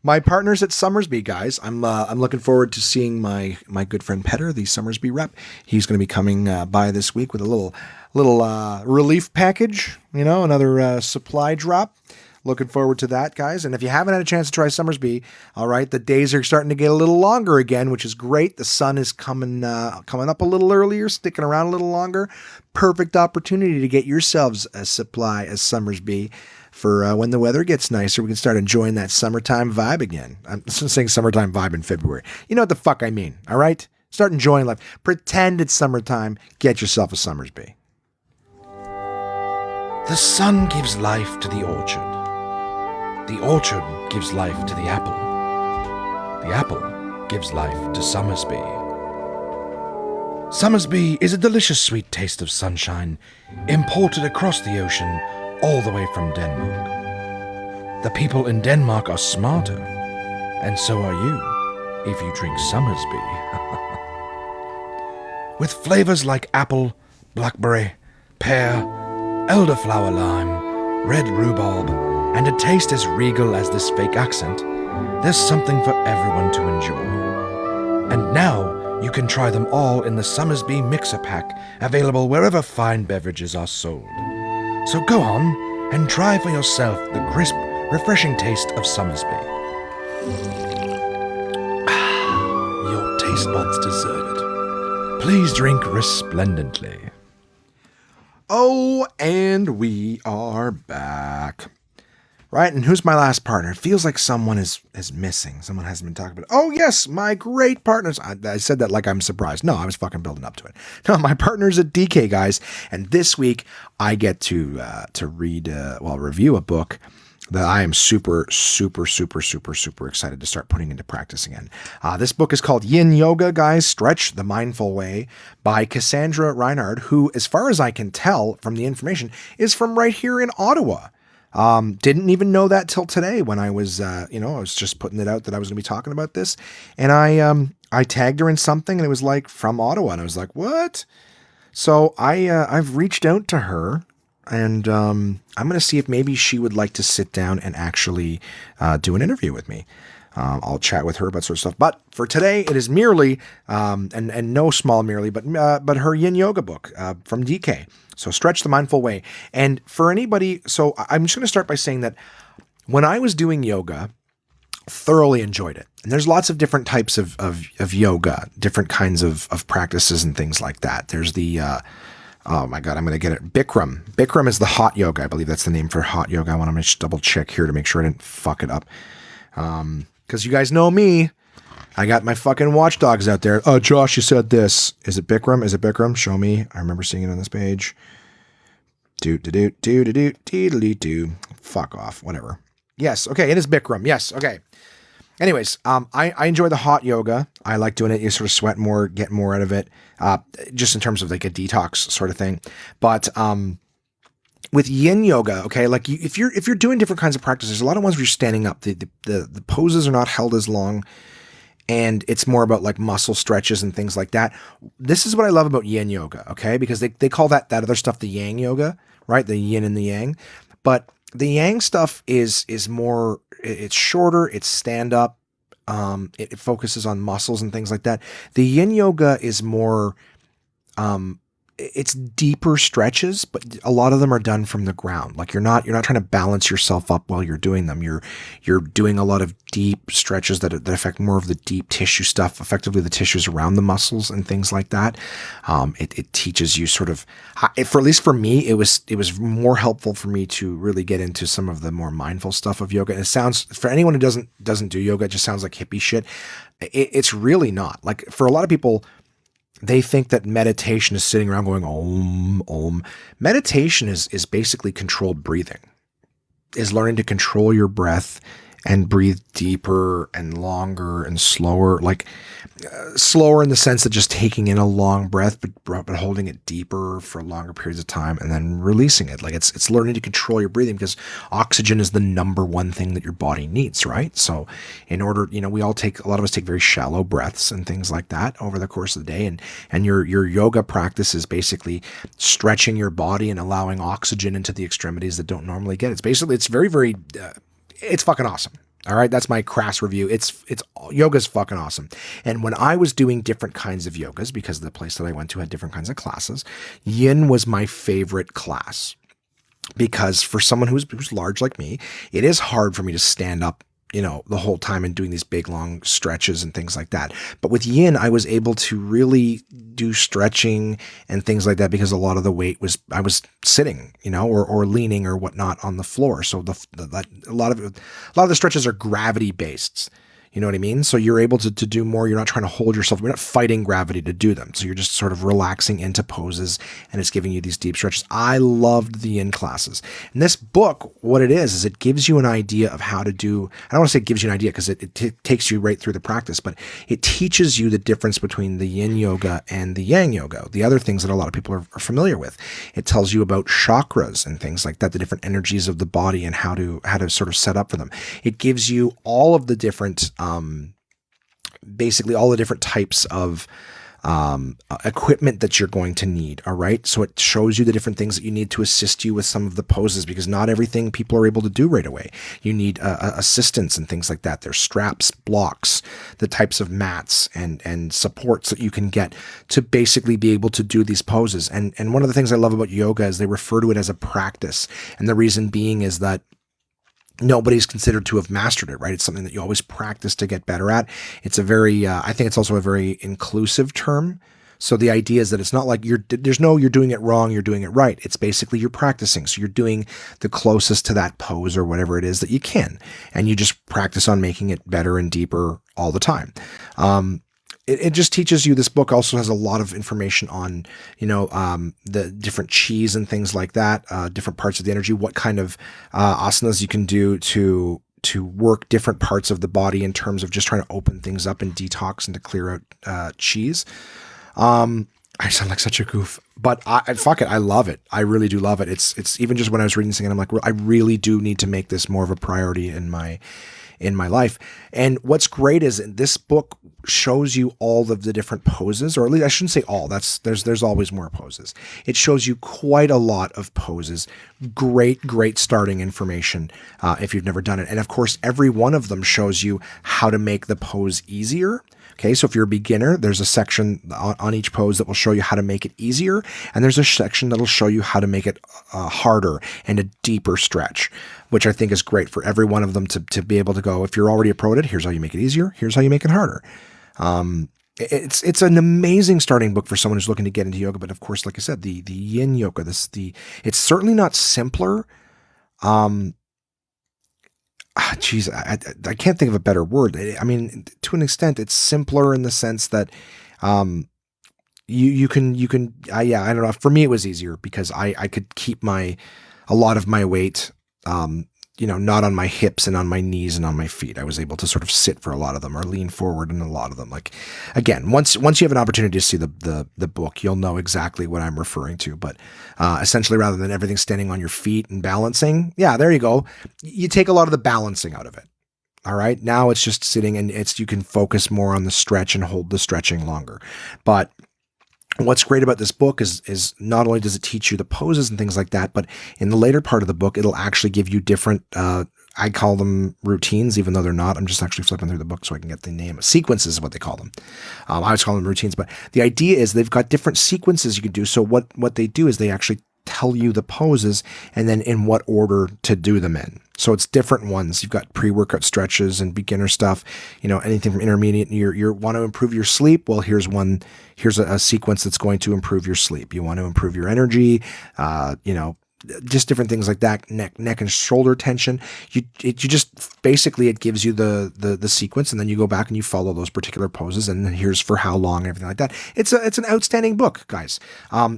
My partners at Summersby, guys. I'm looking forward to seeing my good friend Petter, the Summersby rep. He's going to be coming by this week with a little relief package, another supply drop. Looking forward to that, guys. And if you haven't had a chance to try Summersby, all right, the days are starting to get a little longer again, which is great. The sun is coming up a little earlier, sticking around a little longer. Perfect opportunity to get yourselves a supply of Summersby for when the weather gets nicer. We can start enjoying that summertime vibe again. I'm saying summertime vibe in February. You know what the fuck I mean, all right? Start enjoying life. Pretend it's summertime. Get yourself a Summersby. The sun gives life to the orchard. The orchard gives life to the apple. The apple gives life to Summersby. Summersby is a delicious sweet taste of sunshine, imported across the ocean all the way from Denmark. The people in Denmark are smarter, and so are you if you drink Summersby. With flavors like apple, blackberry, pear, elderflower lime, red rhubarb, and a taste as regal as this fake accent, there's something for everyone to enjoy. And now you can try them all in the Summersby Mixer Pack, available wherever fine beverages are sold. So go on and try for yourself the crisp, refreshing taste of Summersby. Your taste buds deserve it. Please drink resplendently. Oh, and we are back. Right, and who's my last partner? It feels like someone is missing. Someone hasn't been talking about it. Oh, yes, my great partners. I said that like I'm surprised. No, I was fucking building up to it. No, my partners at DK, guys. And this week, I get to review a book that I am super excited to start putting into practice again. This book is called Yin Yoga, guys, Stretch the Mindful Way by Cassandra Reinhard, who, as far as I can tell from the information, is from right here in Ottawa. Didn't even know that till today when I was, I was just putting it out that I was going to be talking about this. And I tagged her in something and it was like from Ottawa. And I was like, what? So I've reached out to her and, I'm going to see if maybe she would like to sit down and actually, do an interview with me. I'll chat with her about sort of stuff. But for today, it is merely, and no small merely, but her Yin Yoga book, from DK. So Stretch the Mindful Way. And for anybody, so I'm just going to start by saying that when I was doing yoga, thoroughly enjoyed it. And there's lots of different types of yoga, different kinds of practices and things like that. There's the, oh my God, I'm going to get it. Bikram. Bikram is the hot yoga. I believe that's the name for hot yoga. I want to just double check here to make sure I didn't fuck it up. Cause you guys know me. I got my fucking watchdogs out there. Oh, Josh, you said this. Is it Bikram? Is it Bikram? Show me. I remember seeing it on this page. Do. Fuck off. Whatever. Yes. Okay. It is Bikram. Yes. Okay. Anyways, I enjoy the hot yoga. I like doing it. You sort of sweat more, get more out of it. Just in terms of like a detox sort of thing. But, with Yin Yoga, okay, like if you're doing different kinds of practices, there's a lot of ones where you're standing up. The poses are not held as long, and it's more about like muscle stretches and things like that. This is what I love about Yin Yoga, okay, because they call that other stuff the Yang Yoga, right? The Yin and the Yang, but the Yang stuff is more. It's shorter. It's stand up. It focuses on muscles and things like that. The Yin Yoga is more. It's deeper stretches, but a lot of them are done from the ground. Like you're not trying to balance yourself up while you're doing them. You're doing a lot of deep stretches that affect more of the deep tissue stuff, effectively the tissues around the muscles and things like that. It teaches you sort of, for at least for me, it was more helpful for me to really get into some of the more mindful stuff of yoga. And it sounds, for anyone who doesn't do yoga, it just sounds like hippie shit. It's really not. Like for a lot of people, they think that meditation is sitting around going, om, om. Meditation is basically controlled breathing, is learning to control your breath and breathe deeper and longer and slower, like slower in the sense of just taking in a long breath, but holding it deeper for longer periods of time and then releasing it. Like it's learning to control your breathing, because oxygen is the number one thing that your body needs, right? So in order, a lot of us take very shallow breaths and things like that over the course of the day. And your yoga practice is basically stretching your body and allowing oxygen into the extremities that don't normally get it. It's very, very, it's fucking awesome. All right, that's my crass review. It's yoga's fucking awesome. And when I was doing different kinds of yogas, because the place that I went to had different kinds of classes, Yin was my favorite class, because for someone who's large like me, it is hard for me to stand up, the whole time and doing these big long stretches and things like that. But with Yin, I was able to really do stretching and things like that, because a lot of the weight I was sitting, or leaning or whatnot on the floor. So a lot of the stretches are gravity based. You know what I mean? So you're able to do more. You're not trying to hold yourself. You're not fighting gravity to do them. So you're just sort of relaxing into poses, and it's giving you these deep stretches. I loved the Yin classes. And this book, what it is it gives you an idea of how to do, I don't want to say it gives you an idea, because it takes you right through the practice, but it teaches you the difference between the Yin Yoga and the Yang Yoga, the other things that a lot of people are familiar with. It tells you about chakras and things like that, the different energies of the body and how to sort of set up for them. It gives you all of the different basically all the different types of equipment that you're going to need. All right. So it shows you the different things that you need to assist you with some of the poses, because not everything people are able to do right away. You need assistance and things like that. There's straps, blocks, the types of mats and supports that you can get to basically be able to do these poses. And one of the things I love about yoga is they refer to it as a practice. And the reason being is that nobody's considered to have mastered it, right? It's something that you always practice to get better at. It's a very, I think it's also a very inclusive term. So the idea is that it's not like you're doing it wrong, you're doing it right. It's basically you're practicing. So you're doing the closest to that pose or whatever it is that you can. And you just practice on making it better and deeper all the time. It just teaches you. This book also has a lot of information on, the different chis and things like that, different parts of the energy, what kind of asanas you can do to work different parts of the body in terms of just trying to open things up and detox and to clear out chis. I sound like such a goof, but fuck it. I love it. I really do love it. It's even just when I was reading this thing, I'm like, I really do need to make this more of a priority in my life. And what's great is this book shows you all of the different poses, or at least I shouldn't say all. There's always more poses. It shows you quite a lot of poses. Great starting information if you've never done it. And of course, every one of them shows you how to make the pose easier. Okay, so if you're a beginner, there's a section on each pose that will show you how to make it easier, and there's a section that'll show you how to make it harder and a deeper stretch, which I think is great for every one of them to be able to go, if you're already a pro at it, here's how you make it easier, here's how you make it harder. It's an amazing starting book for someone who's looking to get into yoga, but of course, like I said, the Yin Yoga, it's certainly not simpler. Geez, I can't think of a better word. I mean, to an extent, it's simpler in the sense that you can I don't know. For me, it was easier because I could keep a lot of my weight, not on my hips and on my knees and on my feet. I was able to sort of sit for a lot of them or lean forward in a lot of them. Like, again, once you have an opportunity to see the book, you'll know exactly what I'm referring to. But essentially, rather than everything standing on your feet and balancing, yeah, there you go. You take a lot of the balancing out of it. All right. Now it's just sitting, and you can focus more on the stretch and hold the stretching longer. But what's great about this book is not only does it teach you the poses and things like that, but in the later part of the book, it'll actually give you different, I call them routines, even though they're not. I'm just actually flipping through the book so I can get the name. Sequences is what they call them. I always call them routines, but the idea is they've got different sequences you can do. So what they do is they actually tell you the poses and then in what order to do them in. So it's different ones. You've got pre-workout stretches and beginner stuff, anything from intermediate. You want to improve your sleep. Well, here's a sequence that's going to improve your sleep. You want to improve your energy, just different things like that, neck and shoulder tension. You just basically, it gives you the sequence, and then you go back and you follow those particular poses, and then here's for how long and everything like that. It's an outstanding book, guys.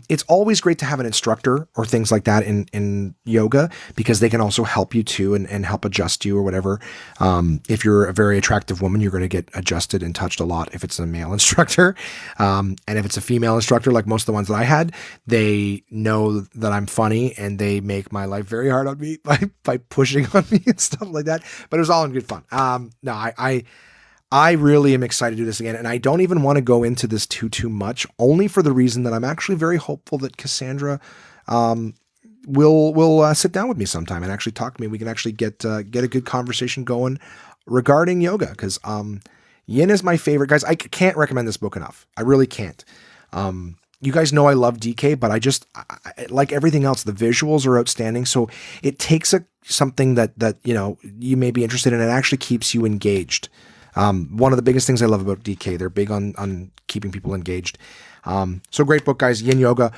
It's always great to have an instructor or things like that in yoga, because they can also help you too, and help adjust you or whatever. If you're a very attractive woman, you're going to get adjusted and touched a lot if it's a male instructor. And if it's a female instructor, like most of the ones that I had, they know that I'm funny, and they make my life very hard on me by pushing on me and stuff like that. But it was all in good fun. No, I really am excited to do this again. And I don't even want to go into this too much, only for the reason that I'm actually very hopeful that Cassandra, will sit down with me sometime and actually talk to me. We can actually get a good conversation going regarding yoga. Cause, Yin is my favorite, guys. I can't recommend this book enough. I really can't. You guys know I love DK, but I like everything else, the visuals are outstanding. So it takes something that, you may be interested in, and it actually keeps you engaged. One of the biggest things I love about DK, they're big on keeping people engaged. So great book, guys. Yin Yoga.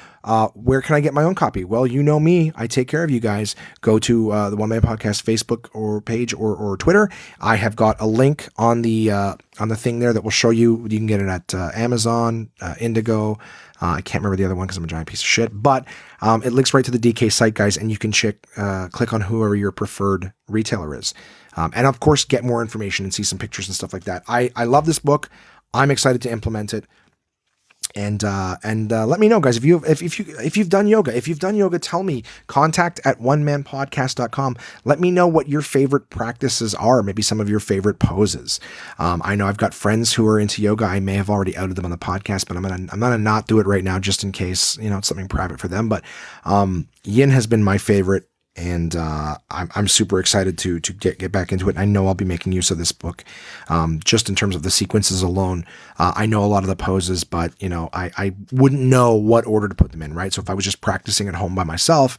Where can I get my own copy? Well, you know me. I take care of you guys. Go to the One Man Podcast Facebook or page or Twitter. I have got a link on the thing there that will show you. You can get it at Amazon, Indigo. I can't remember the other one because I'm a giant piece of shit. But it links right to the DK site, guys, and you can click on whoever your preferred retailer is. And of course, get more information and see some pictures and stuff like that. I love this book. I'm excited to implement it. And let me know, guys, if you've done yoga, tell me. Contact at onemanpodcast.com. Let me know what your favorite practices are. Maybe some of your favorite poses. I know I've got friends who are into yoga. I may have already outed them on the podcast, but I'm gonna not do it right now, just in case, it's something private for them. But, Yin has been my favorite. And I'm super excited to get back into it. I know I'll be making use of this book, just in terms of the sequences alone. I know a lot of the poses, but I wouldn't know what order to put them in, right? So if I was just practicing at home by myself,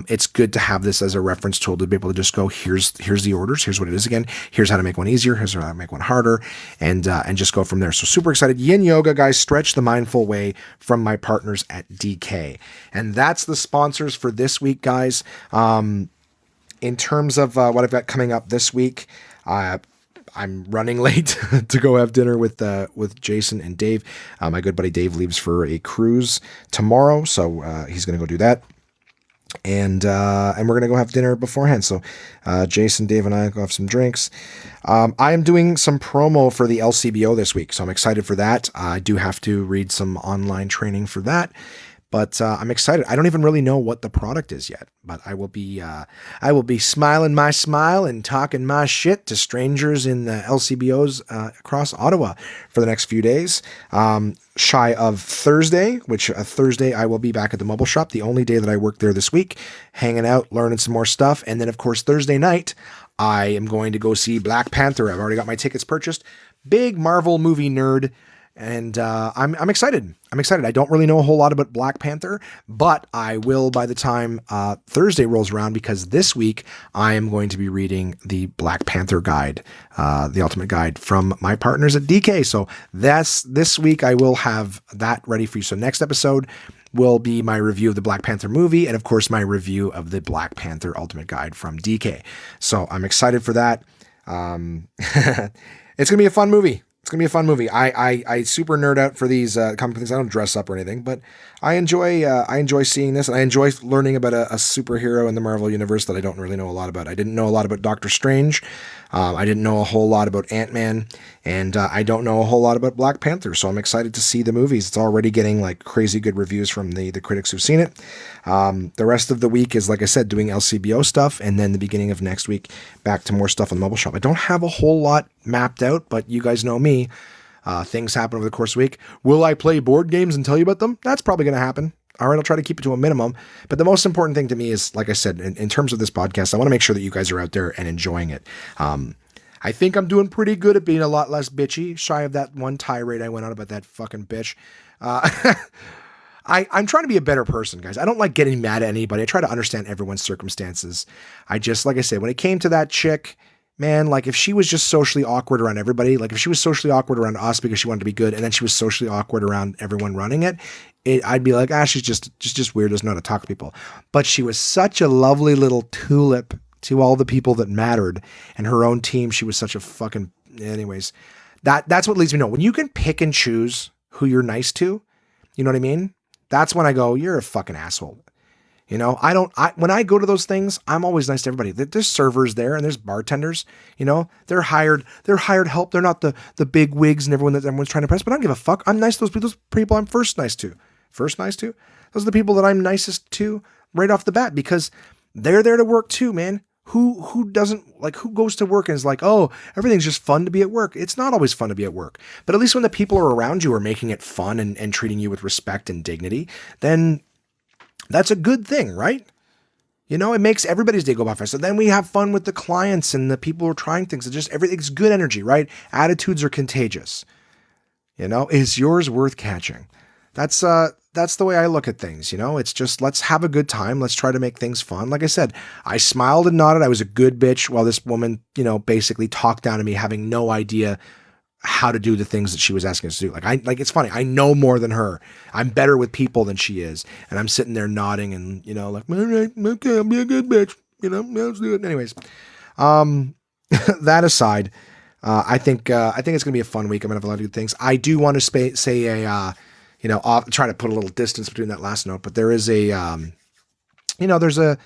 it's good to have this as a reference tool to be able to just go, here's the orders, here's what it is again, here's how to make one easier, here's how to make one harder, and just go from there. So super excited. Yin Yoga, guys, stretch the mindful way, from my partners at DK. And that's the sponsors for this week, guys. In terms of what I've got coming up this week, I'm running late to go have dinner with Jason and Dave. My good buddy Dave leaves for a cruise tomorrow, so he's going to go do that. And we're going to go have dinner beforehand. So Jason, Dave, and I go have some drinks. I am doing some promo for the LCBO this week, so I'm excited for that. I do have to read some online training for that. But I'm excited. I don't even really know what the product is yet, but I will be smiling my smile and talking my shit to strangers in the LCBOs across Ottawa for the next few days. Shy of Thursday, which Thursday I will be back at the mobile shop, the only day that I work there this week, hanging out, learning some more stuff. And then, of course, Thursday night, I am going to go see Black Panther. I've already got my tickets purchased. Big Marvel movie nerd. And I'm excited. I don't really know a whole lot about Black Panther, but I will by the time Thursday rolls around, because this week I am going to be reading the Black Panther guide, the ultimate guide from my partners at DK. So this week I will have that ready for you. So next episode will be my review of the Black Panther movie, and of course my review of the Black Panther ultimate guide from DK. So I'm excited for that. It's going to be a fun movie. It's going to be a fun movie. I super nerd out for these comic things. I don't dress up or anything, but I enjoy seeing this, and I enjoy learning about a superhero in the Marvel universe that I don't really know a lot about. I didn't know a lot about Doctor Strange. I didn't know a whole lot about Ant-Man, and I don't know a whole lot about Black Panther, so I'm excited to see the movies. It's already getting like crazy good reviews from the critics who've seen it. The rest of the week is, like I said, doing LCBO stuff, and then the beginning of next week, back to more stuff on the mobile shop. I don't have a whole lot mapped out, but you guys know me. Things happen over the course of the week. Will I play board games and tell you about them? That's probably going to happen. All right, I'll try to keep it to a minimum. But the most important thing to me is, like I said, in terms of this podcast, I want to make sure that you guys are out there and enjoying it. I think I'm doing pretty good at being a lot less bitchy, shy of that one tirade I went on about that fucking bitch. I'm trying to be a better person, guys. I don't like getting mad at anybody. I try to understand everyone's circumstances. I just, like I said, when it came to that chick, man, like if she was just socially awkward around everybody, like if she was socially awkward around us because she wanted to be good, and then she was socially awkward around everyone running it, I'd be like, she's just weird, doesn't know how to talk to people. But she was such a lovely little tulip to all the people that mattered, and her own team. She was such a fucking, anyways, that's what leads me to know when you can pick and choose who you're nice to, you know what I mean? That's when I go, you're a fucking asshole. You know, when I go to those things, I'm always nice to everybody. There's servers there and there's bartenders, you know, they're hired help. They're not the big wigs and everyone's trying to impress, but I don't give a fuck. I'm nice to those people I'm first nice to. Those are the people that I'm nicest to right off the bat, because they're there to work too, man. Who doesn't, like, who goes to work and is like, oh, everything's just fun to be at work. It's not always fun to be at work, but at least when the people are around you are making it fun and treating you with respect and dignity, then that's a good thing, right? You know, it makes everybody's day go by fast. So then we have fun with the clients and the people who are trying things. It's just, everything's good energy, right? Attitudes are contagious. You know, is yours worth catching? That's the way I look at things. You know, it's just, let's have a good time. Let's try to make things fun. Like I said, I smiled and nodded. I was a good bitch while this woman, you know, basically talked down to me, having no idea how to do the things that she was asking us to do. Like it's funny. I know more than her. I'm better with people than she is. And I'm sitting there nodding and, you know, like, all right, okay, I'll be a good bitch. You know, let's do it. Anyways, that aside, I think it's going to be a fun week. I'm going to have a lot of good things. I do want to say you know, I'll try to put a little distance between that last note, but there is you know, there's a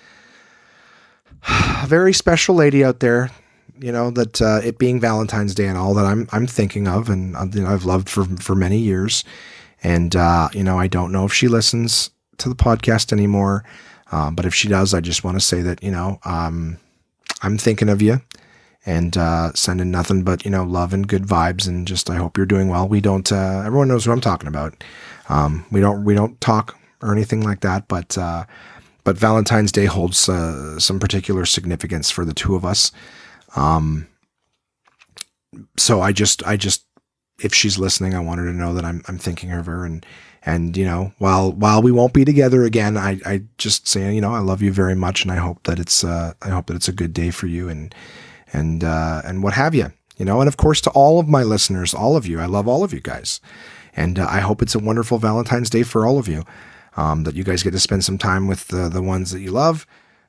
very special lady out there, you know, that it being Valentine's Day and all, that I'm thinking of, and you know, I've loved for many years, and you know, I don't know if she listens to the podcast anymore, but if she does, I just want to say that, you know, I'm thinking of you, and sending nothing but, you know, love and good vibes, and just I hope you're doing well. We don't everyone knows who I'm talking about. We don't talk or anything like that, but Valentine's Day holds some particular significance for the two of us. So I just, if she's listening, I want her to know that I'm thinking of her, and, you know, while we won't be together again, I just say, you know, I love you very much. And I hope that it's a good day for you, and what have you, you know, and of course to all of my listeners, all of you, I love all of you guys. And I hope it's a wonderful Valentine's Day for all of you, that you guys get to spend some time with the ones that you love.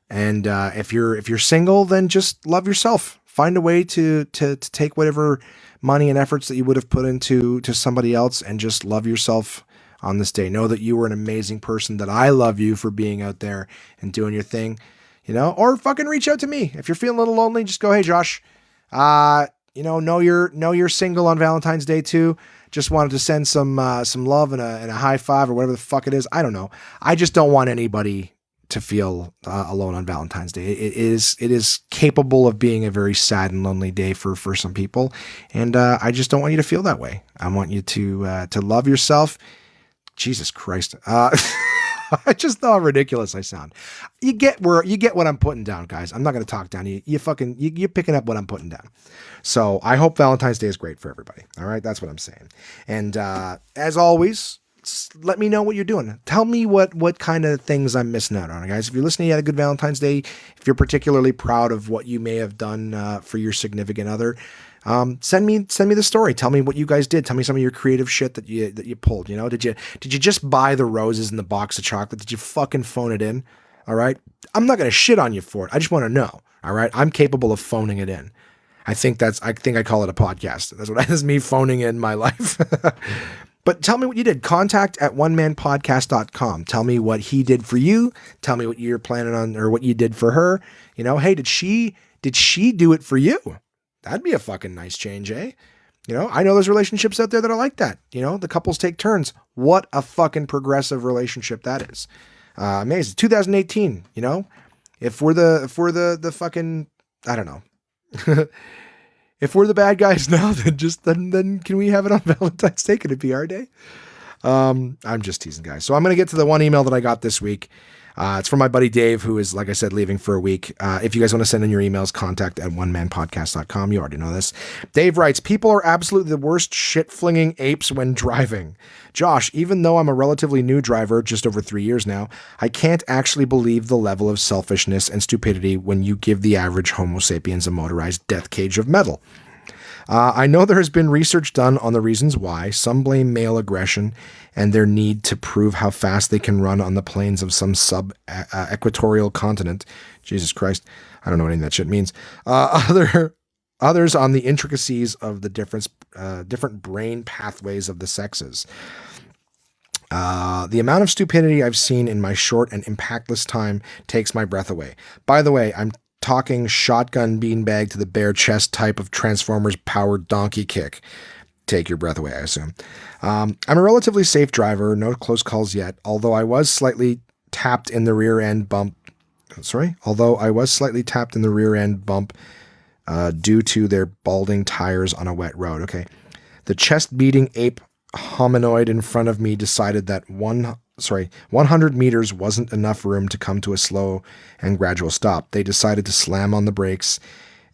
And if you're single, then just love yourself. Find a way to take whatever money and efforts that you would have put into somebody else, and just love yourself on this day. Know that you were an amazing person, that I love you for being out there and doing your thing, you know, or fucking reach out to me. If you're feeling a little lonely, just go, hey, Josh, you know you're single on Valentine's Day too. Just wanted to send some love and a high five or whatever the fuck it is. I don't know. I just don't want anybody to feel alone on Valentine's Day. It is capable of being a very sad and lonely day for some people. And I just don't want you to feel that way. I want you to love yourself. Jesus Christ. I just know how ridiculous I sound. You get what I'm putting down, guys. I'm not going to talk down. You're picking up what I'm putting down. So I hope Valentine's Day is great for everybody. All right. That's what I'm saying. And as always, let me know what you're doing. Tell me what kind of things I'm missing out on, guys. If you're listening, you had a good Valentine's Day. If you're particularly proud of what you may have done for your significant other, send me the story. Tell me what you guys did. Tell me some of your creative shit that you pulled. You know, did you just buy the roses in the box of chocolate? Did you fucking phone it in? All right. I'm not going to shit on you for it. I just want to know. All right. I'm capable of phoning it in. I think I call it a podcast. That's me phoning in my life. But tell me what you did. Contact at onemanpodcast.com. Tell me what he did for you. Tell me what you're planning on, or what you did for her. You know, hey, did she do it for you? That'd be a fucking nice change, eh? You know, I know there's relationships out there that are like that. You know, the couples take turns. What a fucking progressive relationship that is. Amazing. 2018, you know, if we're the fucking, I don't know. If we're the bad guys now, then can we have it on Valentine's Day? Can it be our day? I'm just teasing, guys. So I'm going to get to the one email that I got this week. It's from my buddy Dave, who is, like I said, leaving for a week. If you guys want to send in your emails, contact@onemanpodcast.com. You already know this. Dave writes, people are absolutely the worst shit-flinging apes when driving. Josh, even though I'm a relatively new driver, just over 3 years now, I can't actually believe the level of selfishness and stupidity when you give the average Homo sapiens a motorized death cage of metal. I know there has been research done on the reasons why. Some blame male aggression and their need to prove how fast they can run on the plains of some sub-equatorial continent. Jesus Christ, I don't know what any of that shit means. Others on the intricacies of the different brain pathways of the sexes. The amount of stupidity I've seen in my short and impactless time takes my breath away. By the way, I'm talking shotgun beanbag to the bare chest type of Transformers powered donkey kick. Take your breath away, I assume. I'm a relatively safe driver, no close calls yet, although I was slightly tapped in the rear end bump due to their balding tires on a wet road. Okay. The chest beating ape hominoid in front of me decided that 100 meters wasn't enough room to come to a slow and gradual stop. They decided to slam on the brakes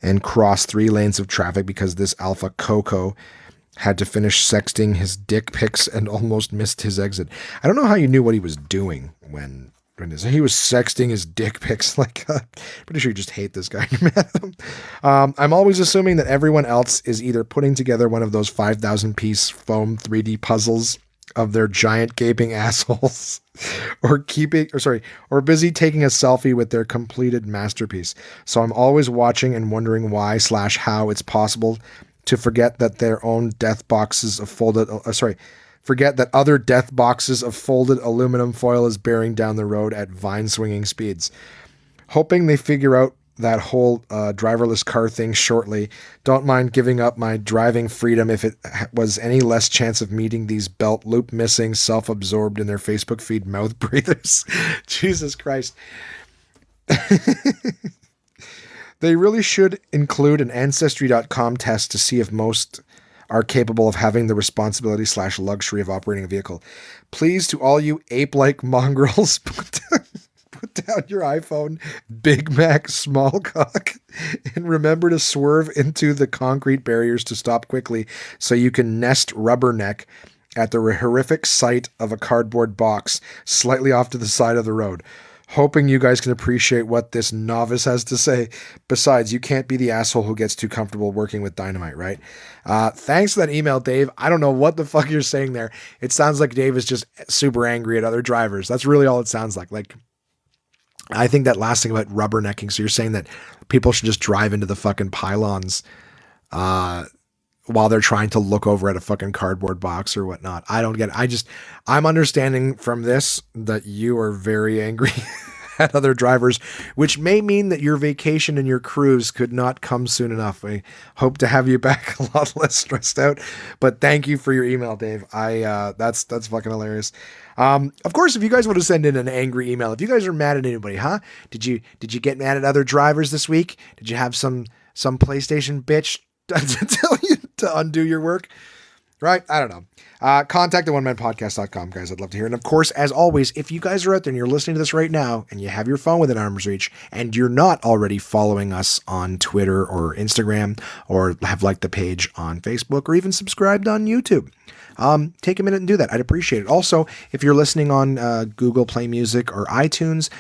and cross 3 lanes of traffic because this alpha Coco had to finish sexting his dick pics and almost missed his exit. I don't know how you knew what he was doing when he was sexting his dick pics. Like, pretty sure you just hate this guy. You're mad at him. I'm always assuming that everyone else is either putting together one of those 5,000 piece foam 3D puzzles of their giant gaping assholes or busy taking a selfie with their completed masterpiece. So I'm always watching and wondering why / how it's possible to forget that other death boxes of folded aluminum foil is bearing down the road at vine swinging speeds. Hoping they figure out that whole driverless car thing shortly. Don't mind giving up my driving freedom if it was any less chance of meeting these belt loop missing, self-absorbed in their Facebook feed mouth breathers. Jesus Christ. They really should include an Ancestry.com test to see if most are capable of having the responsibility / luxury of operating a vehicle. Please, to all you ape-like mongrels, put down your iPhone, Big Mac, small cock, and remember to swerve into the concrete barriers to stop quickly so you can nest rubberneck at the horrific sight of a cardboard box slightly off to the side of the road. Hoping you guys can appreciate what this novice has to say. Besides, you can't be the asshole who gets too comfortable working with dynamite, right? Thanks for that email, Dave. I don't know what the fuck you're saying there. It sounds like Dave is just super angry at other drivers. That's really all it sounds like. Like, I think that last thing about rubbernecking. So you're saying that people should just drive into the fucking pylons while they're trying to look over at a fucking cardboard box or whatnot. I don't get it. I'm understanding from this that you are very angry at other drivers, which may mean that your vacation and your cruise could not come soon enough. I hope to have you back a lot less stressed out, but thank you for your email, Dave. That's fucking hilarious. Of course, if you guys want to send in an angry email, if you guys are mad at anybody, did you get mad at other drivers this week? Did you have some PlayStation bitch to tell you to undo your work? Right? I don't know. Contact at onemanpodcast.com, guys. I'd love to hear. And of course, as always, if you guys are out there and you're listening to this right now and you have your phone within arm's reach and you're not already following us on Twitter or Instagram or have liked the page on Facebook or even subscribed on YouTube, take a minute and do that. I'd appreciate it. Also, if you're listening on Google Play Music or iTunes,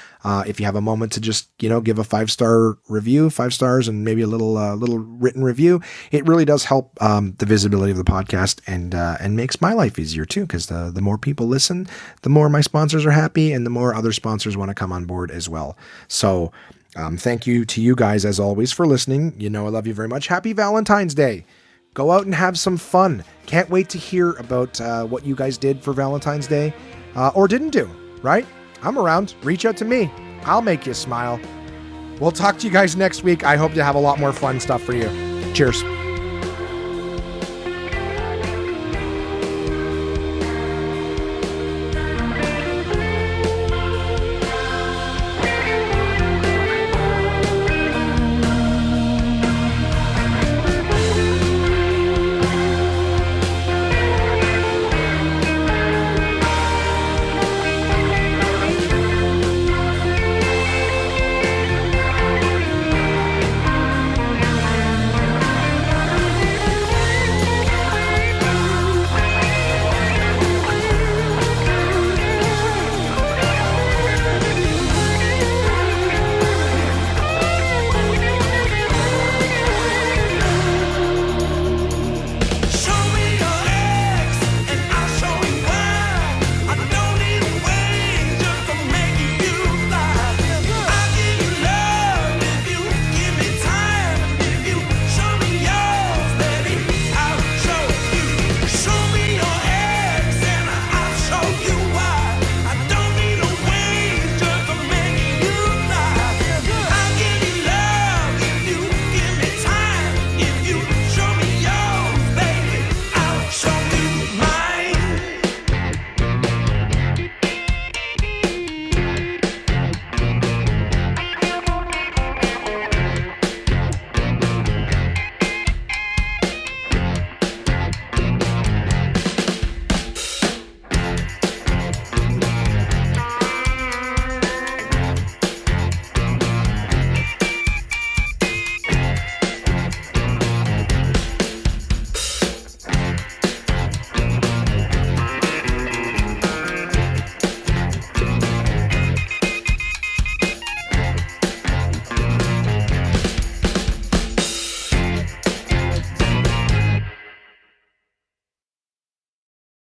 if you have a moment to just, give a 5-star review, 5 stars, and maybe a little written review, it really does help the visibility of the podcast and makes my life easier too. Because the more people listen, the more my sponsors are happy, and the more other sponsors want to come on board as well. So, thank you to you guys as always for listening. I love you very much. Happy Valentine's Day. Go out and have some fun. Can't wait to hear about what you guys did for Valentine's Day or didn't do, right? I'm around. Reach out to me. I'll make you smile. We'll talk to you guys next week. I hope to have a lot more fun stuff for you. Cheers.